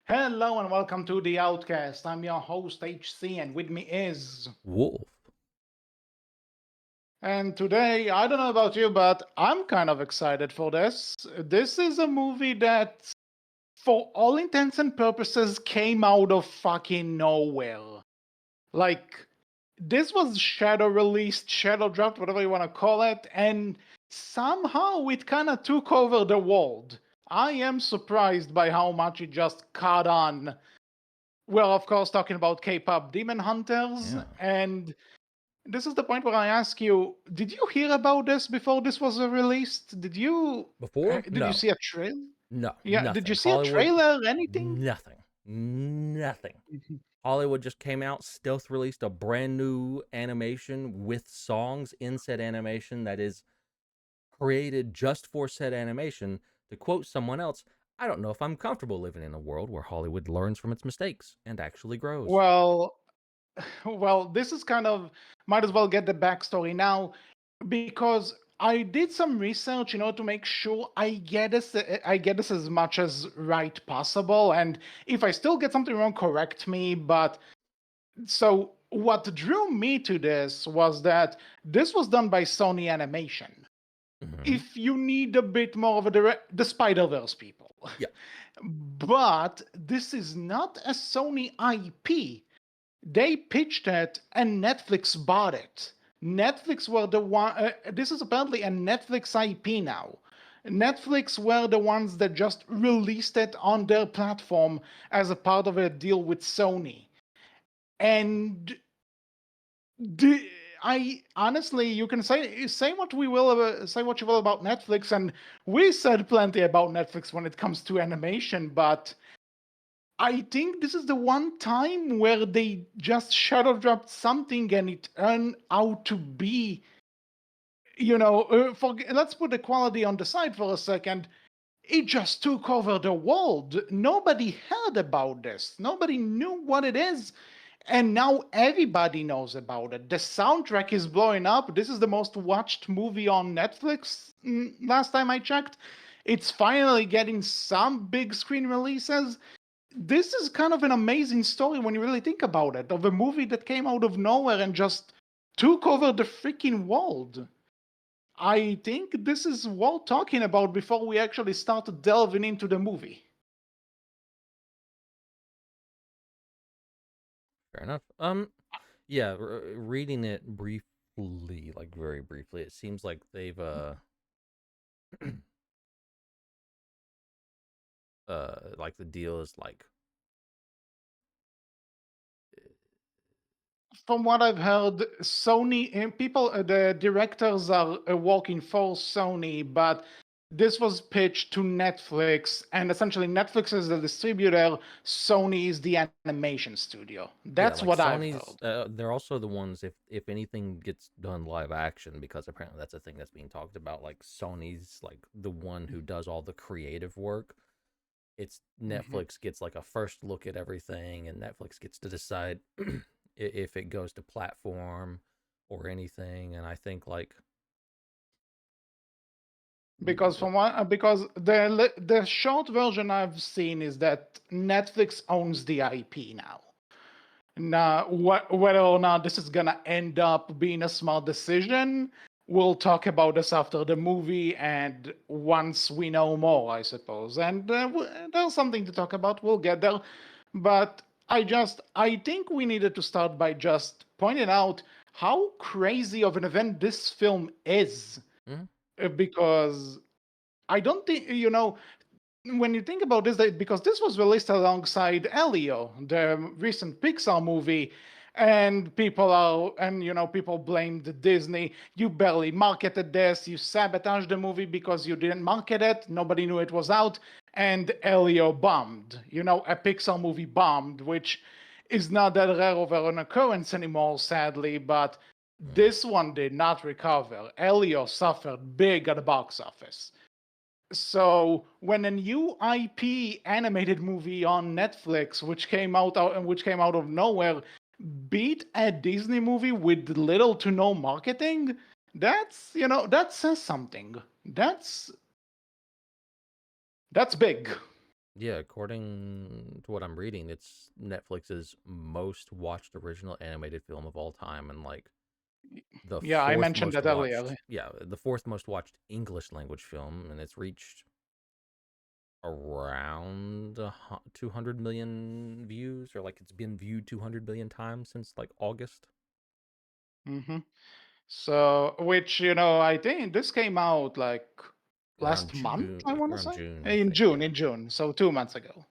Hello and welcome to the Outcast. I'm your host HC, and with me is. Wolf. And today, I don't know about you, but I'm kind of excited for this. This is a movie that, for all intents and purposes, came out of fucking nowhere. Like, this was shadow released, shadow dropped, whatever you want to call it, and somehow it kind of took over the world. I am surprised by how much it just caught on. Well, of course, talking about K-pop Demon Hunters, Yeah. and this is the point where I ask you: did you hear about this before this was released? Before? Did you No. see a trailer? No. Yeah, did you Nothing. see a Hollywood. trailer? Anything? Nothing. Nothing. Mhm. Hollywood just came out, stealth released a brand new animation with songs in said animation that is created just for said animation. To quote someone else, I don't know if I'm comfortable living in a world where Hollywood learns from its mistakes and actually grows. Well, well, this is kind of might as well get the backstory now because I did some research, to make sure I get this as much as right possible. And if I still get something wrong, correct me. But so what drew me to this was that this was done by Sony Animation. Mm-hmm. If you need a bit more of the Spider-Verse people. Yeah. But this is not a Sony IP. They pitched it and Netflix bought it. Netflix were the one. This is apparently a Netflix IP now. Netflix were the ones that just released it on their platform as a part of a deal with Sony. And the, I honestly, you can say what we will say what you will about Netflix, and we said plenty about Netflix when it comes to animation, but I think this is the one time where they just shadow dropped something and it turned out to be, let's put the quality on the side for a second. It just took over the world. Nobody heard about this. Nobody knew what it is. And now everybody knows about it. The soundtrack is blowing up. This is the most watched movie on Netflix last time I checked. It's finally getting some big screen releases. This is kind of an amazing story when you really think about it, of a movie that came out of nowhere and just took over the freaking world. I think this is worth talking about before we actually start delving into the movie. Fair enough. Yeah, reading it briefly, like very briefly, it seems like they've like the deal is like From what I've heard, Sony people, the directors are working for Sony, but this was pitched to Netflix, and essentially Netflix is the distributor, Sony is the animation studio. yeah, That's like what I've Sony's. heard. They're also the ones if anything gets done live action, because apparently that's a thing that's being talked about. Like Sony's like the one who does all the creative work. It's Mhm. Netflix gets like a first look at everything, and Netflix gets to decide if it goes to platform or anything. And I think like Because the short version I've seen is that Netflix owns the IP now. Now, whether or not this is gonna end up being a smart decision, we'll talk about this after the movie and once we know more, I suppose. And there's something to talk about. We'll get there. But I think we needed to start by just pointing out how crazy of an event this film is, mhm, because I don't think when you think about this, because this was released alongside Elio, the recent Pixar movie, and people blamed Disney. You barely marketed this. You sabotaged the movie because you didn't market it. Nobody knew it was out, and Elio bombed. A Pixar movie bombed, which is not that rare of an occurrence anymore, sadly. But mhm. this one did not recover. Elio suffered big at the box office. So when a new IP animated movie on Netflix, which came out of nowhere, beat a Disney movie with little to no marketing, that says something. That's big. Yeah, according to what I'm reading, it's Netflix's most watched original animated film of all time, and like the Yeah, I fourth mentioned most that earlier. watched, yeah, the fourth most watched English language film, and it's reached around 200 million views, or like it's been viewed 200 million times since like August. Hmm. So, which, I think this came out like Around last month, June, I want to around say. June, I In think. June, Yeah, in June. So 2 months ago.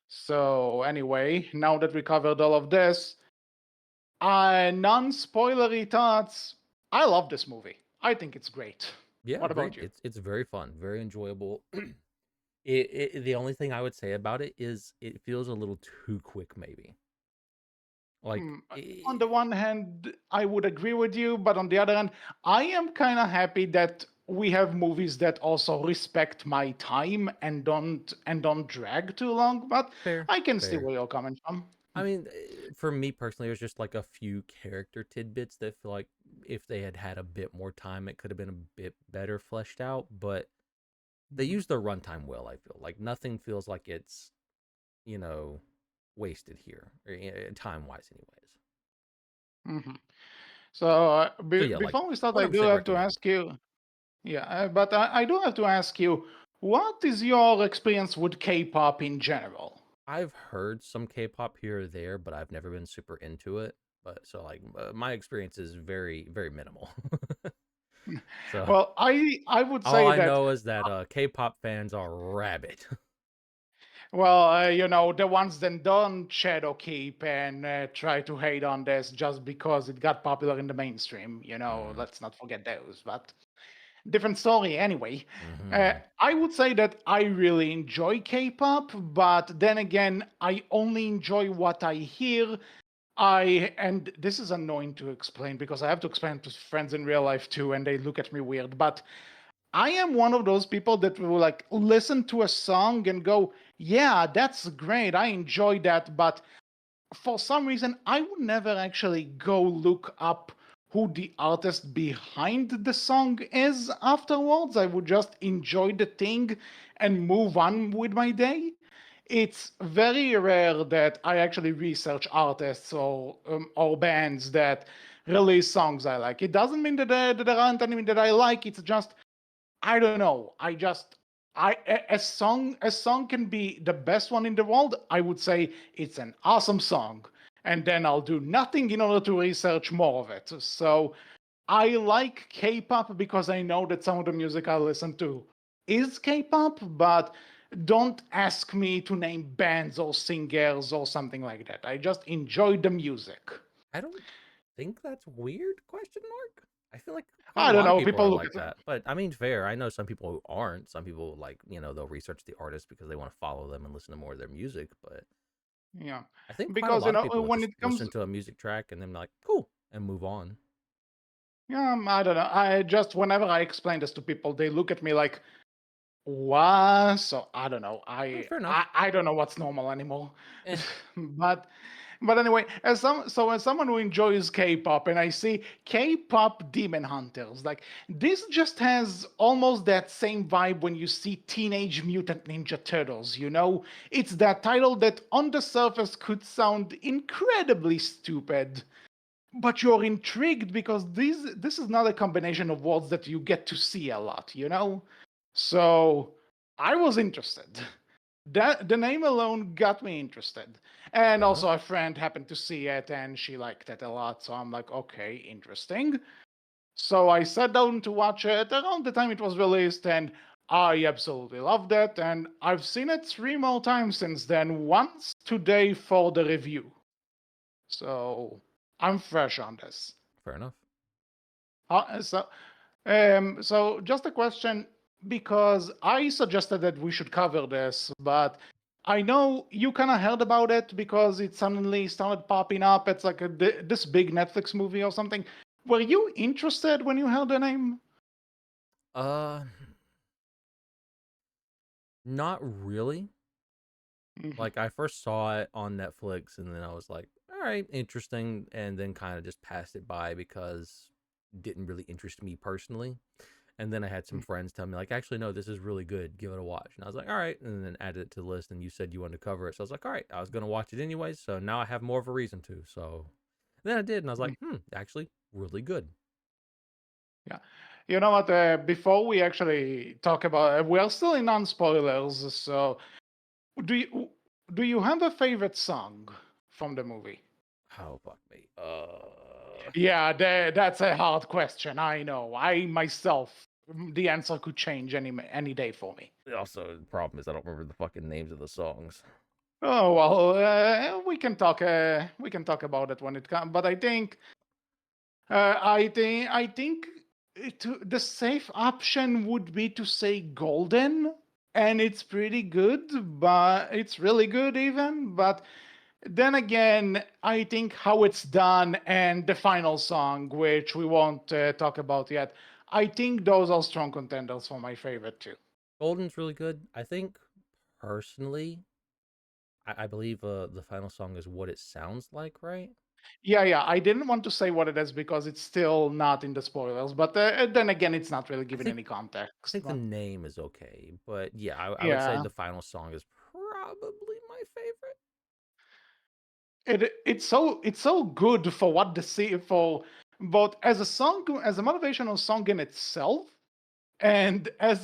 So, anyway, now that we covered all of this, non-spoilery thoughts. I love this movie. I think it's great. yeah, What agreed. about you? It's very fun, very enjoyable. The only thing I would say about it is it feels a little too quick, maybe. Like, Hmm, On the one hand, I would agree with you, but on the other hand, I am kind of happy that we have movies that also respect my time and don't drag too long. But fair, I can see fair. where you're coming from. I mean, for me personally, there's just like a few character tidbits that feel like if they had had a bit more time, it could have been a bit better fleshed out. But they Mhm, use their runtime well. I feel like nothing feels like it's you know wasted here, time wise, anyways. mhm. So So yeah, like before we start, I do 100% have to recommend. ask you. Yeah, but I do have to ask you, what is your experience with K-pop in general? I've heard some K-pop here or there, but I've never been super into it. But so like my experience is very very minimal. So Well, I would all say I that. know is that K-pop fans are rabid. Well, the ones that don't shadow keep and try to hate on this just because it got popular in the mainstream. Mm, Let's not forget those. But different story anyway. mm-hmm. I would say that I really enjoy K-pop, but then again, I only enjoy what I hear. And this is annoying to explain because I have to explain to friends in real life too, and they look at me weird. But I am one of those people that will like listen to a song and go, "Yeah, that's great. I enjoy that." But for some reason, I would never actually go look up who the artist behind the song is afterwards. I would just enjoy the thing and move on with my day. It's very rare that I actually research artists or bands that release songs I like. It doesn't mean that there aren't any that I like. It's just I don't know. A song can be the best one in the world. I would say it's an awesome song, and then I'll do nothing in order to research more of it. So I like K-pop because I know that some of the music I listen to is K-pop, but don't ask me to name bands or singers or something like that. I just enjoy the music. I don't think that's weird? Question mark. I feel like quite a I don't lot of know. people People are look like at that. But I mean, fair. I know some people who aren't. Some people like they'll research the artist because they want to follow them and listen to more of their music. But yeah, I think quite a because lot of people will when just it comes. listen to a music track and then like cool and move on. I don't know. I just whenever I explain this to people, they look at me like, "What?" So I don't know. Fair enough. I don't know what's normal anymore. Eh, but but anyway, as someone who enjoys K-pop and I see K-pop Demon Hunters, like this just has almost that same vibe when you see Teenage Mutant Ninja Turtles. It's that title that on the surface could sound incredibly stupid, but you're intrigued because this is not a combination of words that you get to see a lot. So I was interested. That the name alone got me interested. And fair enough. also a friend happened to see it and she liked it a lot. So I'm like, okay, interesting. So I sat down to watch it around the time it was released and I absolutely loved it. And I've seen it 3 more times since then, once today for the review. So I'm fresh on this. Fair enough. Uh, so, so just a question because I suggested that we should cover this, but I know you kind of heard about it because it suddenly started popping up. It's like this big Netflix movie or something. Were you interested when you heard the name? Uh, not really. Mhm. Like I first saw it on Netflix and then I was like, all right, interesting, and then kind of just passed it by because it didn't really interest me personally. And then I had some Mm. friends tell me, like, actually, no, this is really good. Give it a watch. And I was like, all right. And then added it to the list. And you said you wanted to cover it. So I was like, all right, I was going to watch it anyways. So now I have more of a reason to. So then I did. And I was Mm. like, actually, really good. Yeah. You know what? Before we actually talk about, we're still in non-spoilers. So, do you do you have a favorite song from the movie? Oh, fuck me. Yeah, that's a hard question. I know. I myself, the answer could change any day for me. Also, the problem is I don't remember the fucking names of the songs. Oh well, we can talk about it when it comes. But I think the safe option would be to say golden, and it's pretty good, but it's really good even. But then again, I think how it's done and the final song, which we won't talk about yet, I think those are strong contenders for my favorite too. Golden's really good. I think personally, I believe the final song is What It Sounds Like, right? Yeah. I didn't want to say what it is because it's still not in the spoilers, but then again, it's not really I giving think any I context. think the But name is okay, but yeah, I would say yeah, the final song is probably my favorite. it's so good for what the for both as a song, as a motivational song in itself, and as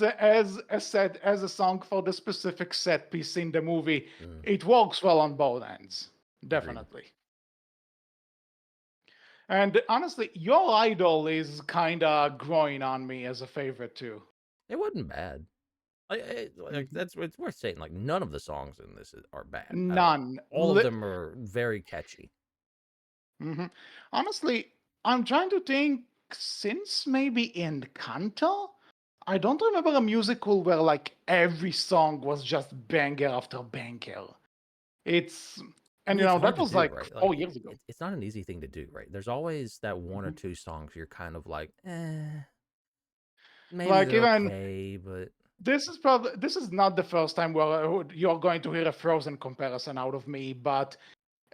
said, as a song for the specific set piece in the movie. Mm, It works well on both ends, agreed. definitely. And honestly, your idol is kind of growing on me as a favorite too. It wasn't bad. Like Mhm. it's worth saying. Like none of the songs in this are bad at all. None. All of them are very catchy. Mhm. Honestly, I'm trying to think, since maybe in Kanto, I don't remember a musical where like every song was just banger after banger. It's I and mean, it's hard that to was do, like right? Like 4 years ago. it's not an easy thing to do, right? There's always that one or Mhm. two songs you're kind of like, maybe Like they're even okay, but this is not the first time where you're going to hear a Frozen comparison out of me, but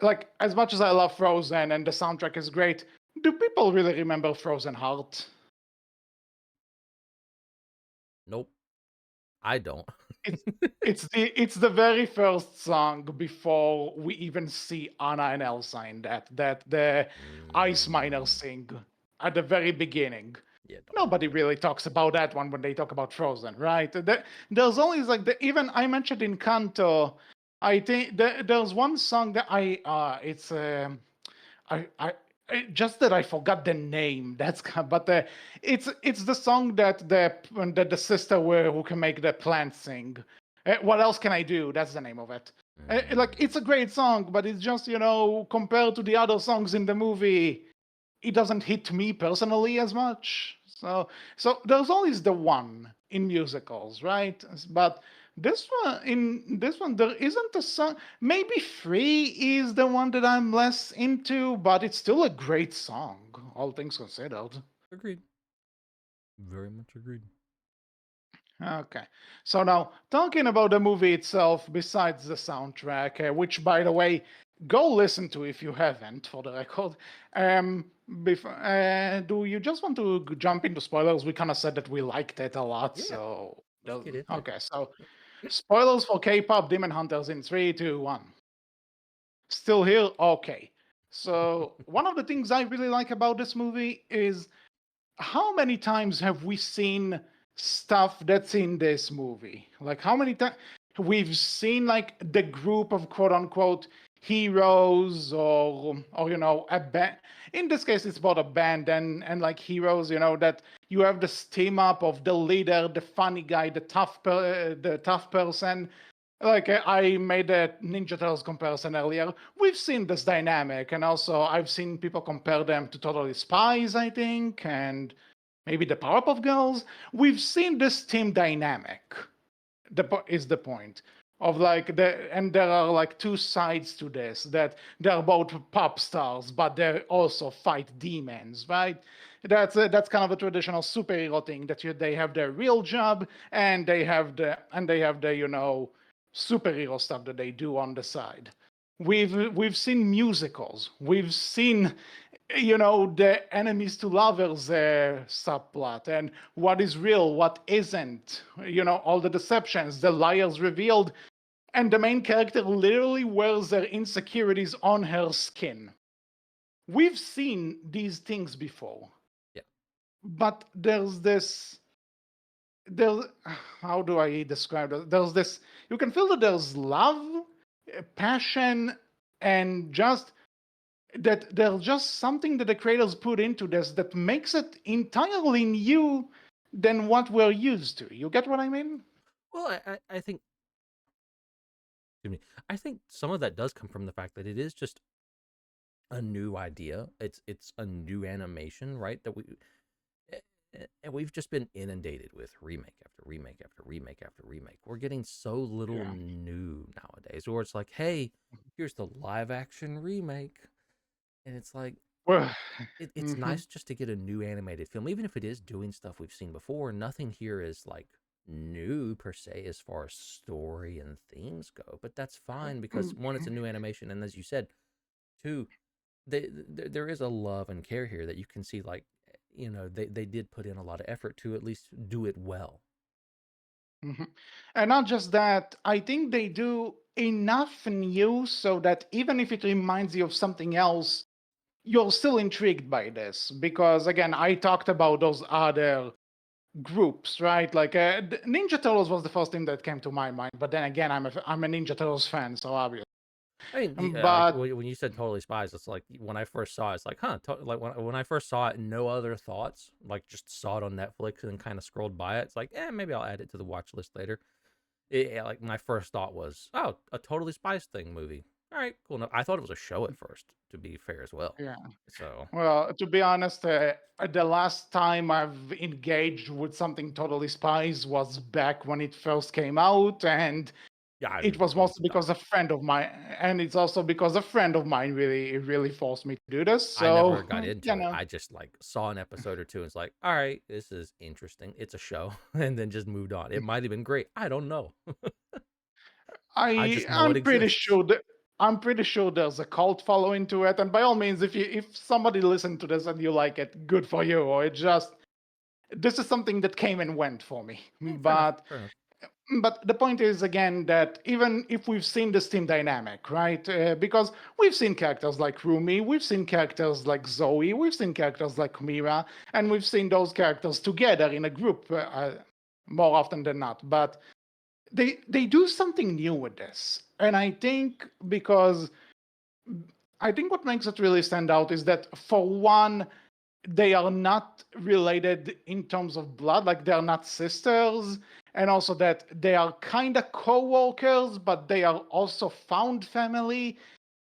like as much as I love Frozen and the soundtrack is great, do people really remember Frozen Heart? nope, I don't. It's it's the very first song before we even see Anna and Elsa in that the ice miners Mm, sing at the very beginning. yeah, don't Nobody remember really talks about that one when they talk about Frozen, right? There's always like even I mentioned in Kanto. I think there's one song that it's just that I forgot the name. But it's the song that the sister who can make the plant sing. What else can I do? That's the name of it. that. Like it's a great song, but it's just compared to the other songs in the movie, it doesn't hit me personally as much. So there's always the one in musicals, right? But this one there isn't a song. Maybe Free is the one that I'm less into, but it's still a great song, all things considered. Agreed. Very much agreed. Okay. So now, talking about the movie itself, besides the soundtrack, which, by the way, go listen to if you haven't, for the record. Do you just want to jump into spoilers? We kind of said that we liked it a lot, Yeah, so let's get into it. okay. So spoilers for K-pop Demon Hunters in 3, 2, 1. Still here? Okay. So one of the things I really like about this movie is how many times have we seen stuff that's in this movie? Like how many times we've seen like the group of quote unquote heroes or a band. In this case, it's about a band and like heroes. That you have this team up of the leader, the funny guy, the tough person. Like I made a Ninja Turtles comparison earlier. We've seen this dynamic, and also I've seen people compare them to Totally Spies, I think, and maybe the Powerpuff Girls. We've seen this team dynamic. Is the point of like and there are like two sides to this, that they're both pop stars, but they also fight demons, right? That's kind of a traditional superhero thing that they have their real job and they have the superhero stuff that they do on the side. We've seen musicals. We've seen the enemies to lovers subplot, and what is real, what isn't, all the deceptions, the liars revealed, and the main character literally wears their insecurities on her skin. We've seen these things before. Yeah. But there's how do I describe it? There's this, you can feel that there's love, passion, and just that there's just something that the creators put into this that makes it entirely new than what we're used to. You get what I mean? Well, I think, excuse me, I think some of that does come from the fact that it is just a new idea. It's a new animation, right? And we've just been inundated with remake after remake after remake after remake. We're getting so little Yeah. new nowadays, or it's like, hey, here's the live action remake, and it's like, Well, it's mhm, nice just to get a new animated film, even if it is doing stuff we've seen before. Nothing here is like new per se as far as story and themes go, but that's fine because one, it's a new animation, and as you said, two, there is a love and care here that you can see, like, they did put in a lot of effort to at least do it well. mhm. And not just that, I think they do enough new so that even if it reminds you of something else, you're still intrigued by this. Because again, I talked about those other groups, right? Like Ninja Turtles was the first thing that came to my mind. But then again, I'm a Ninja Turtles fan, so obvious. I mean, like But when you said Totally Spies, it's like when I first saw it, it's like, huh, like when I first saw it, no other thoughts, like just saw it on Netflix and kind of scrolled by it. It's like, maybe I'll add it to the watch list later. Like my first thought was, oh, a Totally Spies thing movie. All right, cool. No, I thought it was a show at first, to be fair as well. yeah, So well, to be honest, the last time I've engaged with something totally spies was back when it first came out, and yeah, I it remember was it was mostly a time. because a friend of mine, and it's also because a friend of mine really forced me to do this. I So never got you into it. know, I just like saw an episode or two and it's like, all right, this is interesting. It's a show, and then just moved on. It might have been great. I don't know. I I just know it I'm pretty exists. sure that. I'm pretty sure there's a cult following to it, and by all means, if somebody listened to this and you like it, good for you. Or it just this is something that came and went for me. Yeah, fair enough. But Fair enough. the point is again that even if we've seen this team dynamic, right? Because we've seen characters like Rumi, we've seen characters like Zoe, we've seen characters like Mira, and we've seen those characters together in a group more often than not. But they do something new with this, and I think what makes it really stand out is that for one, they are not related in terms of blood, like they're not sisters, and also that they are kind of co-workers, but they are also found family.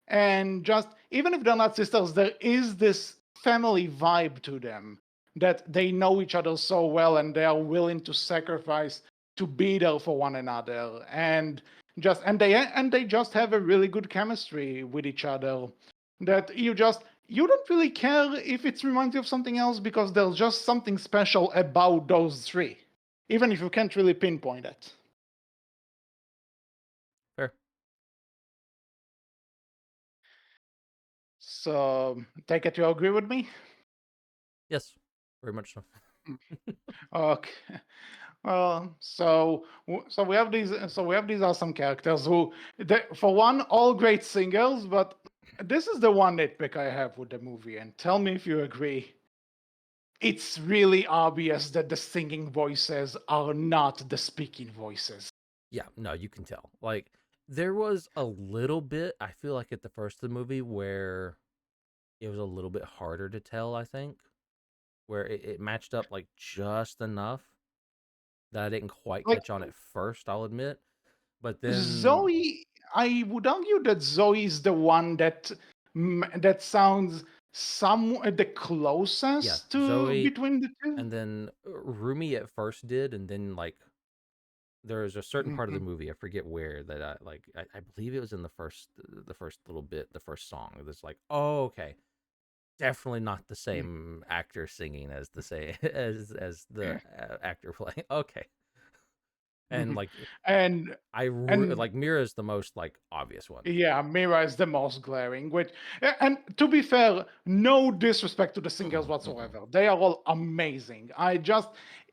And just even if they're not sisters, there is this family vibe to them that they know each other so well and they are willing to sacrifice to be there for one another. And they just have a really good chemistry with each other that you don't really care if it reminds you of something else because there's just something special about those three, even if you can't really pinpoint it. Fair. So take it you agree with me. Yes, very much so. Okay. So we have these awesome characters who, for one, all great singers. But this is the one nitpick I have with the movie, and tell me if you agree. It's really obvious that the singing voices are not the speaking voices. Yeah, no, you can tell. Like there was a little bit, I feel like at the first of the movie where it was a little bit harder to tell, I think, where it matched up like just enough that I didn't quite Like catch on at first, I'll admit. But then Zoe, I would argue that Zoe is the one that sounds the yeah, closest to Zoe between the two. and then Rumi at first did, and then like there's a certain part of the Mhm. movie, I forget where, that I believe it was in the first little bit, the first song. It's like, oh, okay, definitely not the same actor singing as the actor playing. Okay, And Mhm. like and and like Mira is the most like obvious one. yeah, Mira is the most glaring. Which, and to be fair, no disrespect to the singers Mm-mm, mm-mm. whatsoever. They are all amazing.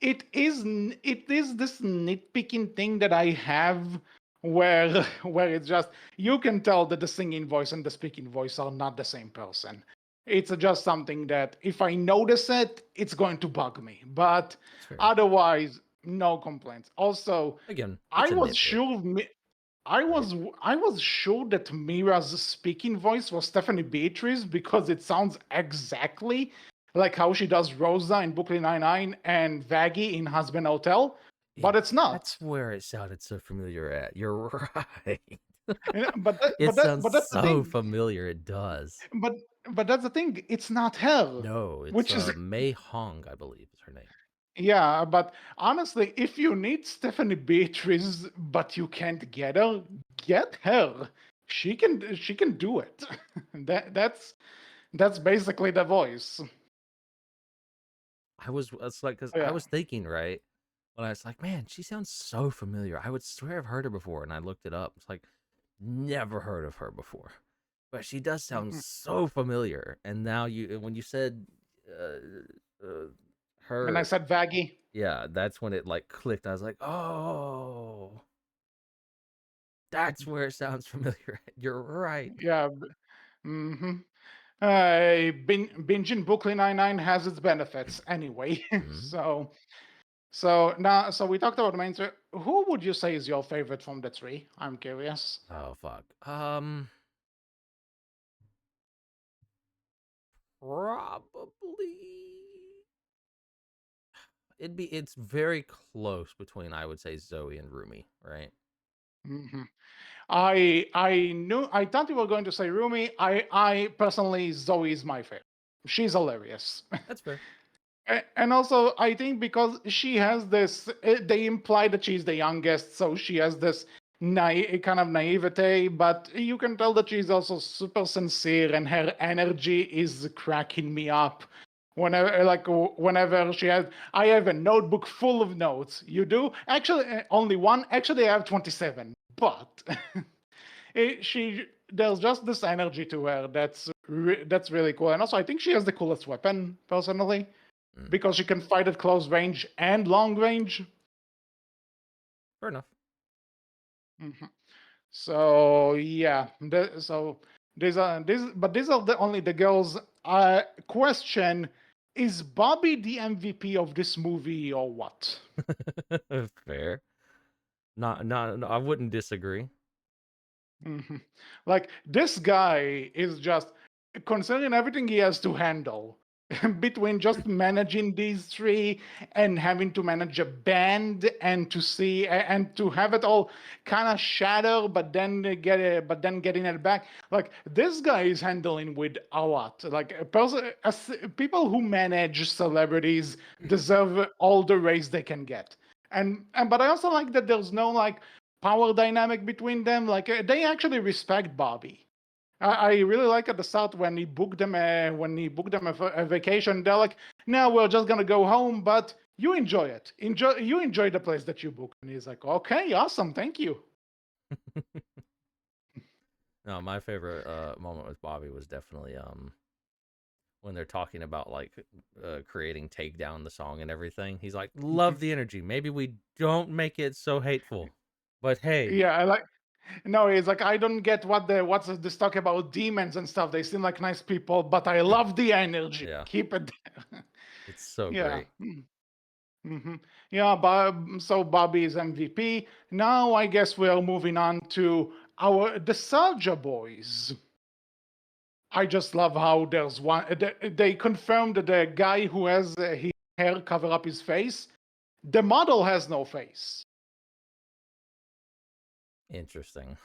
It is this nitpicking thing that I have where where it's just you can tell that the singing voice and the speaking voice are not the same person. It's just something that if I notice it, it's going to bug me. But That's fair. otherwise, no complaints. Also, Again, I it's a was nitpick, sure. I right? was I was sure that Mira's speaking voice was Stephanie Beatriz because it sounds exactly like how she does Rosa in Brooklyn Nine-Nine and Vaggie in Husband Hotel, It but it's not. That's where it sounded so familiar at. You're right. It But sounds that's the so thing. familiar. It does. But but that's the thing. It's not her, No, it's which is Mei Hong, I believe is her name. yeah. But honestly, if you need Stephanie Beatriz but you can't get her. She can do it. That's basically the voice. It's like because I Yeah. was thinking right when I was like, man, she sounds so familiar. I would swear I've heard her before, and I looked it up. It's like never heard of her before, but she does sound Mhm. so familiar. And now when you said uh, And I her, said Vaggie. yeah, that's when it like clicked. I was like, oh, that's where it sounds familiar. You're right. Yeah. Mm-hmm. Binging Brooklyn Nine-Nine has its benefits anyway. Mhm. So we talked about mainstream. Who would you say is your favorite from the three? I'm curious. Oh fuck. Probably it's very close between I would say Zoe and Rumi, right? hmm I thought you were going to say Rumi. I personally Zoe is my favorite. She's hilarious. That's fair. And also, I think because she has this, they imply that she's the youngest, so she has this kind of naivete, but you can tell that she's also super sincere, and her energy is cracking me up. Whenever she has, I have a notebook full of notes. You do? Actually, only one. Actually, I have 27, but there's just this energy to her that's really cool. And also, I think she has the coolest weapon, personally Mm, because she can fight at close range and long range. fair enough. Mhm. So yeah, so these are the only the girls. Question: Is Bobby the MVP of this movie or what? Fair. Not no, I wouldn't disagree. Mhm. Like this guy is just considering everything he has to handle between just managing these three and having to manage a band and to see and to have it all kind of shatter but then getting it back. Like this guy is handling with a lot. Like people who manage celebrities deserve all the raise they can get. And but I also like that there's no like power dynamic between them. Like they actually respect Bobby. I really like at the start when he booked them a vacation. They're like, "No, we're just gonna go home, but you enjoy it. Enjoy the place that you booked." And he's like, "Okay, awesome, thank you." No, my favorite moment with Bobby was definitely when they're talking about like creating Takedown the song and everything. He's like, "Love the energy. Maybe we don't make it so hateful, but hey, Yeah, I like. No, he's like, I don't get what's this talk about demons and stuff. They seem like nice people, but I love the energy. yeah, Keep it there. it's so Yeah. great." Mm-hmm. Yeah, so Bobby is MVP. Now I guess we are moving on to the Soldier Boys. I just love how there's one. They confirmed that the guy who has his hair cover up his face, the model has no face. Interesting.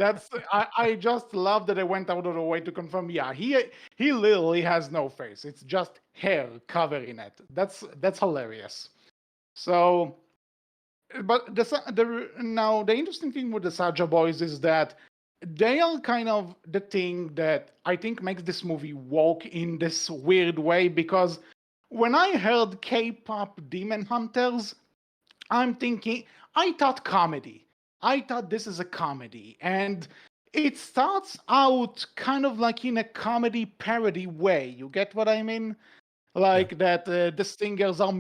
I just love that they went out of the way to confirm. Yeah, he literally has no face. It's just hair covering it. That's hilarious. So but now the interesting thing with the Saja Boys is that they are kind of the thing that I think makes this movie work in this weird way because when I heard K-pop Demon Hunters, I'm thinking I thought comedy. I thought this is a comedy, and it starts out kind of like in a comedy parody way. You get what I mean? Yeah. Like that the stingers are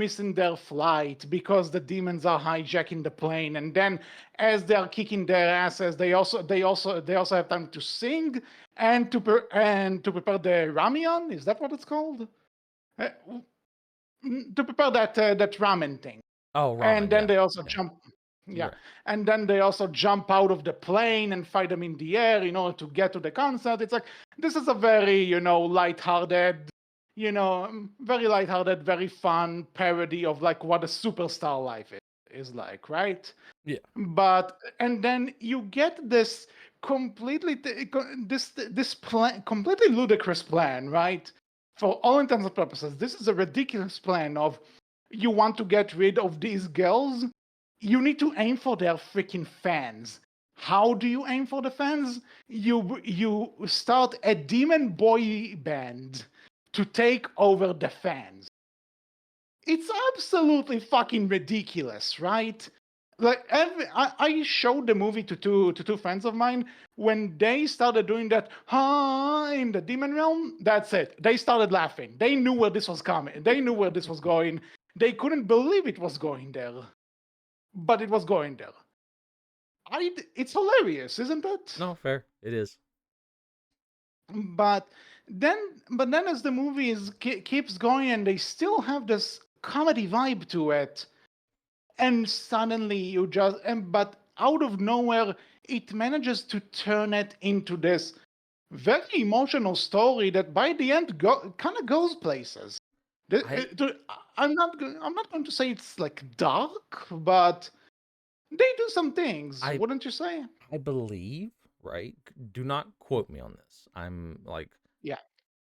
missing their flight because the demons are hijacking the plane, and then as they are kicking their asses, they also have time to sing and to prepare the ramion. Is that what it's called? Uh, to prepare that ramen thing. Oh, And ramen. then Yeah. they also Yeah. jump, You're yeah, right. and then they also jump out of the plane and fight them in the air in order to get to the concert. It's like this is a very lighthearted, very lighthearted, very fun parody of like what a superstar life is like, right? Yeah. But and then you get this this plan, completely ludicrous plan, right? For all intents and purposes, this is a ridiculous plan of you want to get rid of these girls, you need to aim for their freaking fans. How do you aim for the fans? You start a demon boy band to take over the fans. It's absolutely fucking ridiculous, right? Like I showed the movie to two friends of mine. When they started doing that in the demon realm, that's it. They started laughing. They knew where this was coming. They knew where this was going. They couldn't believe it was going there, but it was going there. It's hilarious, isn't it? No, fair. It is. But but then as the movie keeps going and they still have this comedy vibe to it, and suddenly but out of nowhere it manages to turn it into this very emotional story that by the end kind of goes places. I I'm not going to say it's like dark, but they do some things, I wouldn't you say? I believe, right? Do not quote me on this. I'm like Yeah.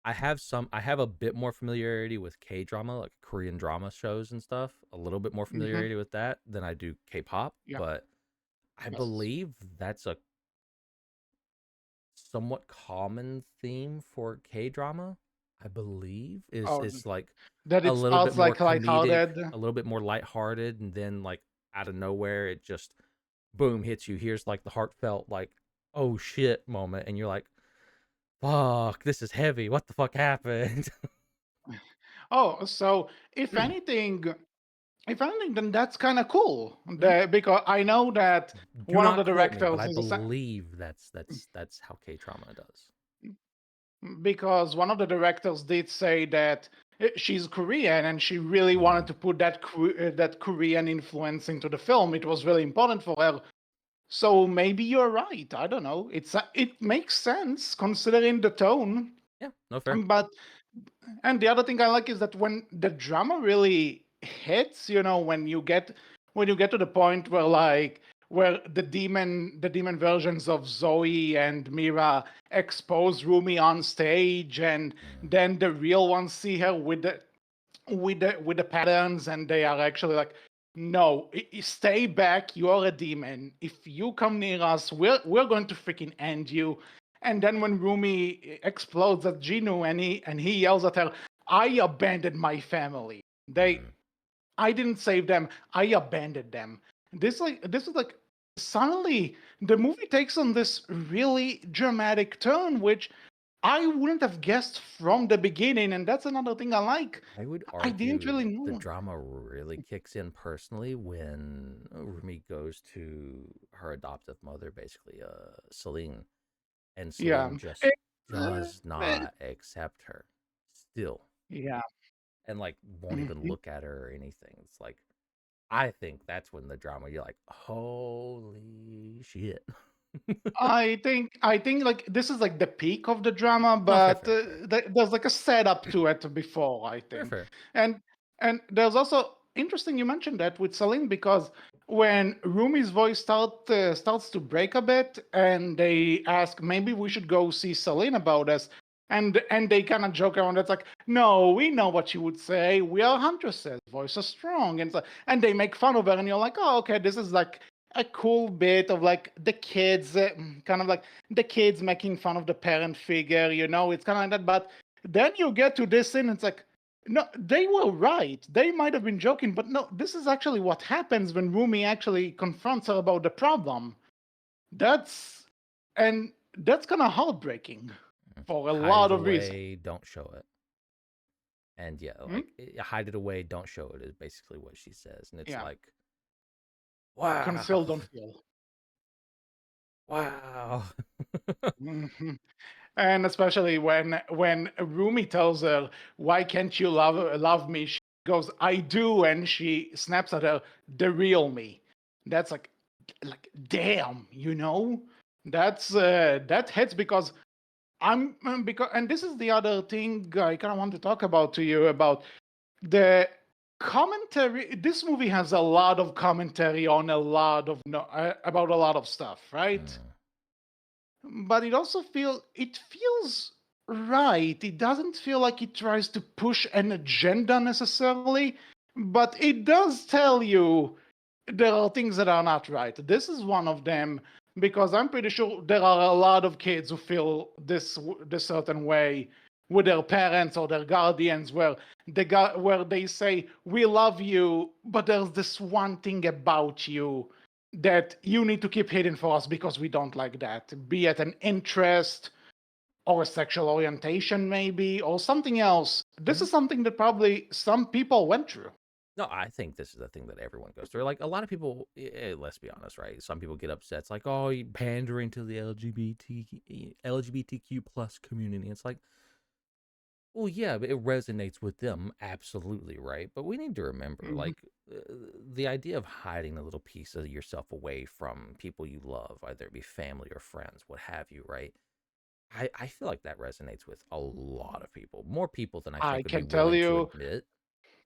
I have a bit more familiarity with K drama, like Korean drama shows and stuff. A little bit more Hmm. familiarity with that than I do K-pop, Yeah. but I Yes. believe that's a somewhat common theme for K drama. I believe is Oh, it's like that a it little bit starts more like comedic, lighthearted. a little bit more lighthearted, and then like out of nowhere it just boom hits you. Here's like the heartfelt like oh shit moment, and you're like, fuck, this is heavy. What the fuck happened? Oh, so if anything, then that's kind of cool. Yeah. Because I know that Do one of the not quote me, but directors I is believe that's how K drama does. because one of the directors did say that she's Korean and she really wanted Mm, to put that Korean influence into the film. It was really important for her. So maybe you're right. I don't know. It makes sense considering the tone. yeah, no fair. But and the other thing I like is that when the drama really hits, when you get to the point where the demon versions of Zoe and Mira expose Rumi on stage, and Mm, then the real ones see her with the patterns, and they are actually like, no, stay back, you're a demon. If you come near us, we're going to freaking end you. And then when Rumi explodes at Ginu and he yells at her, I abandoned my family. they mm. I didn't save them, I abandoned them. This is like suddenly the movie takes on this really dramatic turn, which I wouldn't have guessed from the beginning, and that's another thing I like. I would I didn't argue really the know. drama really kicks in personally when Rumi goes to her adoptive mother, basically, Celine, and Yeah. Celine just Eh, does eh, not accept her still, yeah. and like won't even Mhm. look at her or anything. It's like I think that's when the drama you're like, holy shit. I think like this is like the peak of the drama, No, fair, but fair, fair, there's like a setup to it before, I fair, think. fair. And and there's also interesting you mentioned that with Celine, because when Rumi's voice starts to break a bit, and they ask maybe we should go see Celine about this, and they kind of joke around. It's like, no, we know what you would say. We are huntresses. Voice is strong, and they make fun of her, and you're like, oh, okay, this is like a cool bit of like the kids, kind of like the kids making fun of the parent figure. It's kind of like that. But then you get to this scene, it's like No, they were right. They might have been joking, but no, this is actually what happens when Rumi actually confronts her about the problem. That's and that's kind of heartbreaking for a Hide lot it of reasons. away, don't show it. And yeah, Hmm? like hide it away, don't show it is basically what she says. And it's Yeah, like, wow, conceal, don't feel. wow. Hmm. And especially when Rumi tells her, "Why can't you love me?" She goes, "I do," and she snaps at her, "The real me." That's like damn, you know. That hits because because and this is the other thing I kind of want to talk about to you about the commentary. This movie has a lot of commentary on a lot of no, about a lot of stuff, right? Mm. But it feels right. It doesn't feel like it tries to push an agenda necessarily, but it does tell you there are things that are not right. This is one of them because I'm pretty sure there are a lot of kids who feel this certain way with their parents or their guardians, where where they say we love you, but there's this one thing about you that you need to keep hidden for us because we don't like that. Be it an interest or a sexual orientation, maybe, or something else. This is Mhm. something that probably some people went through. No, I think this is the thing that everyone goes through. Like a lot of people, let's be honest, right? Some people get upset. It's like, oh, you pandering to the LGBTQ plus community. It's like, well, yeah, but it resonates with them, absolutely, right? But we need to remember, Mhm. like, the idea of hiding a little piece of yourself away from people you love, either it be family or friends, what have you, right? I feel like that resonates with a lot of people, more people than I I think would be can tell willing to you, admit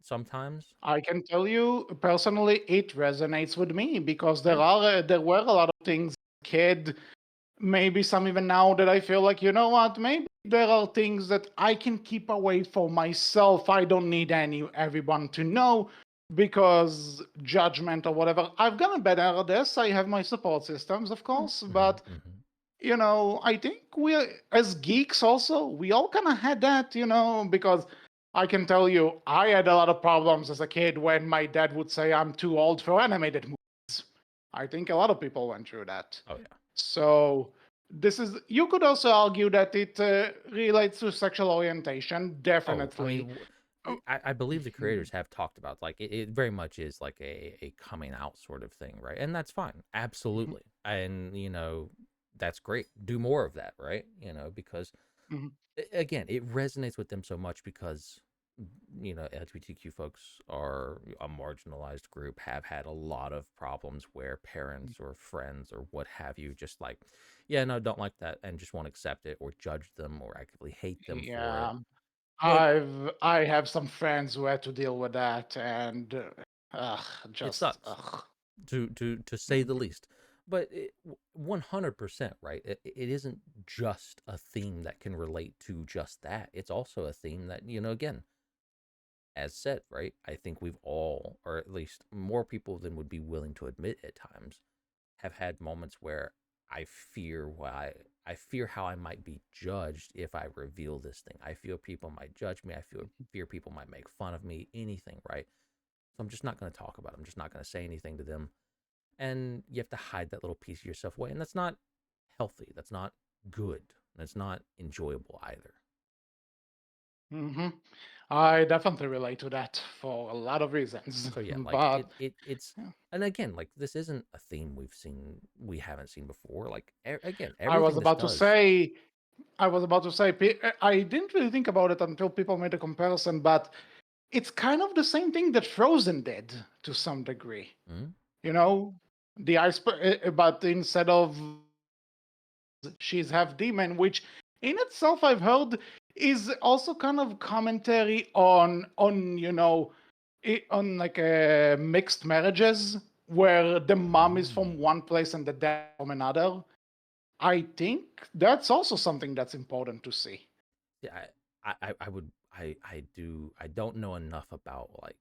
sometimes. I can tell you personally, it resonates with me because Right? there were a lot of things, kid, maybe some even now that I feel like, you know what, maybe there are things that I can keep away for myself. I don't need everyone to know because judgment or whatever. I've gotten better at this. I have my support systems, of course, Mm-hmm, but mm-hmm. I think we as geeks also, we all kind of had that, because I can tell you, I had a lot of problems as a kid when my dad would say I'm too old for animated movies. I think a lot of people went through that. Oh yeah. So you could also argue that it relates to sexual orientation, Oh, I mean, definitely. Oh, I believe the mhm, creators have talked about like it very much is like a coming out sort of thing, right? And that's fine, mhm, absolutely. And that's great. Do more of that, right? Because mhm. again, it resonates with them so much because LGBTQ folks are a marginalized group, have had a lot of problems where parents or friends or what have you just like, yeah, no, don't like that and just won't accept it or judge them or actively hate them for it. Yeah, But I have some friends who had to deal with that, and it just sucks to say the least. But 100%, right? It isn't just a theme that can relate to just that. It's also a theme that, again, as said, right? I think we've all, or at least more people than would be willing to admit at times, have had moments where I fear how I might be judged if I reveal this thing. I feel people might judge me. I fear people might make fun of me. Anything, right? So I'm just not going to talk about it. I'm just not going to say anything to them. And you have to hide that little piece of yourself away, and that's not healthy. That's not good. That's not enjoyable either. hmm I definitely relate to that for a lot of reasons. So yeah, like But it's yeah, and again, like this isn't a theme we haven't seen before. Like again, I was everything this about to does. say, I didn't really think about it until people made a comparison, but it's kind of the same thing that Frozen did to some degree. Mm, You know, the iceberg, but instead of she's half demon, which in itself I've heard is also kind of commentary on on like mixed marriages where the mom is from mm. one place and the dad from another. I think that's also something that's important to see. Yeah, I would I don't know enough about like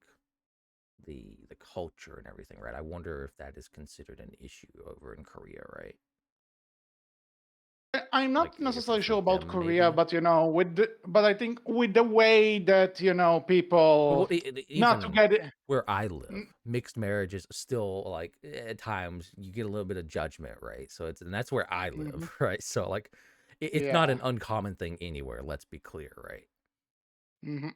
the culture and everything, right? I wonder if that is considered an issue over in Korea, right? I'm Like not if it necessarily was sure with about them, Korea, maybe. but but I think with the way that Well, people not to even get it. where I live, Mm, mixed marriages still like at times you get a little bit of judgment, right? So it's and that's where I mhm, live, right? So like it's not yeah. an uncommon thing anywhere. Let's be clear, right? Mhm.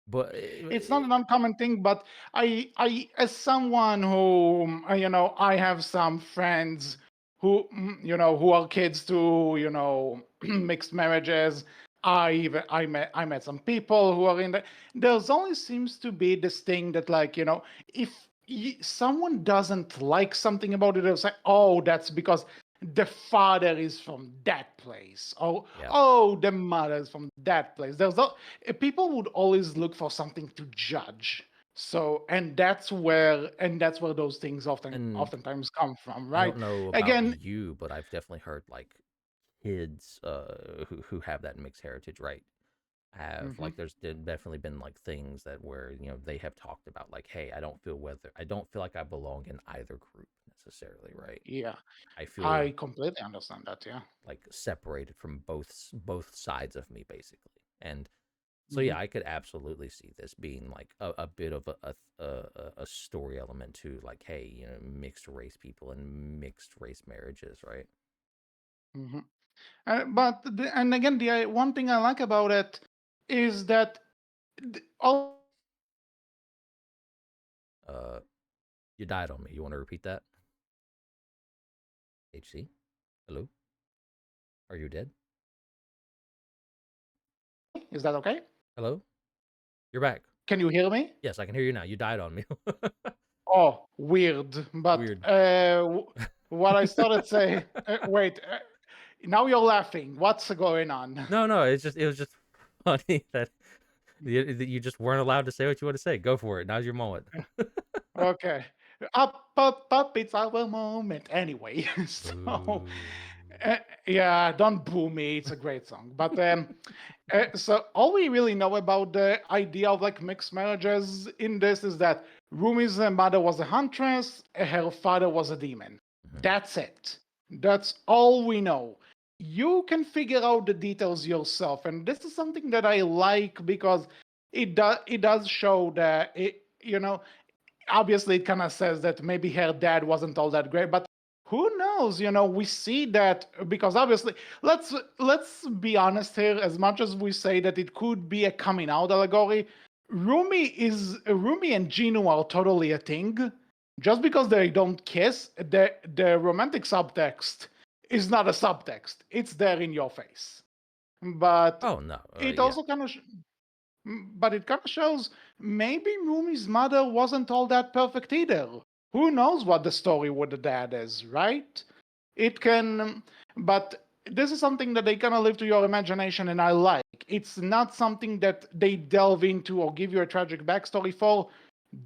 But It's not an uncommon thing, but as someone who, I have some friends who, who are kids to, mixed marriages. I met some people who are in the. There's always seems to be this thing that, like, if someone doesn't like something about it, they'll say, "Oh, that's because the father is from that place," or yeah, "Oh, the mother is from that place." People would always look for something to judge. So, and that's where those things and oftentimes come from, I right? don't know about Again. you, but I've definitely heard like kids who have that mixed heritage, right? Have Mhm, like definitely been like things that where they have talked about like, hey, I don't feel like I belong in either group necessarily, right? yeah, I feel I completely understand that. Yeah. like separated from both sides of me basically. And so Hmm. yeah, I could absolutely see this being like a bit of a story element to like, hey, mixed race people and mixed race marriages, right? Hmm. And again, the one thing I like about it is that all. uh you died on me. You want to repeat that? HC, hello, are you dead? Is that okay? Hello, you're back. Can you hear me? Yes, I can hear you now. You died on me. Oh, weird. But Weird. what I started say. Wait. Now you're laughing. What's going on? No, no, it was just funny that you just weren't allowed to say what you want to say. Go for it. Now's your moment. Okay. Up, it's our moment. Anyway, so Boo. yeah, don't boo me. It's a great song. But so all we really know about the idea of like mixed marriages in this is that Rumi's mother was a huntress, her father was a demon. Mhm. That's it. That's all we know. You can figure out the details yourself, and this is something that I like because it does show that obviously it kind of says that maybe her dad wasn't all that great, but who knows? We see that because obviously, let's be honest here. As much as we say that it could be a coming out allegory, Rumi and Ginu are totally a thing. Just because they don't kiss, the romantic subtext is not a subtext. It's there in your face. But Oh no. it Yeah. also kind of but it kind of shows maybe Rumi's mother wasn't all that perfect either. Who knows what the story with the dad is, right? It can, but this is something that they kind of leave to your imagination, and I like. It's not something that they delve into or give you a tragic backstory for.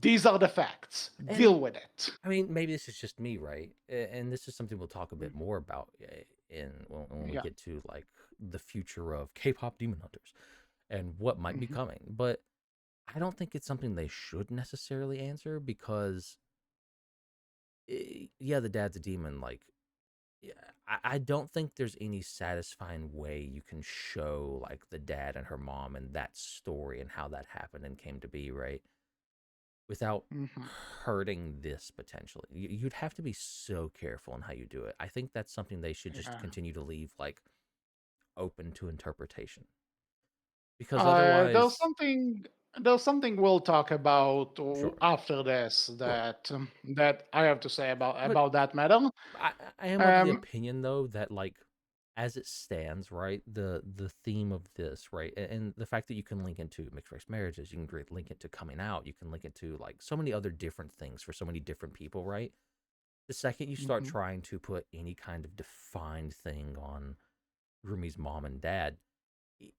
These are the facts. And Deal with it. I mean, maybe this is just me, right? And this is something we'll talk a bit more about in when we Yeah. get to like the future of K-pop Demon Hunters and what might be Hmm. coming. But I don't think it's something they should necessarily answer because yeah, the dad's a demon. Like, yeah, I don't think there's any satisfying way you can show like the dad and her mom and that story and how that happened and came to be, right? Without Hmm. hurting this potentially. You'd have to be so careful in how you do it. I think that's something they should just Yeah. continue to leave like open to interpretation because Uh, there's otherwise, something there's something we'll talk about sure, after this sure. that I have to say about But that matter. I am of the Um, opinion though that like as it stands, right, the theme of this, right, and the fact that you can link into mixed race marriages, you can link it to coming out, you can link it to like so many other different things for so many different people, right? The second you start mhm, trying to put any kind of defined thing on Rumi's mom and dad,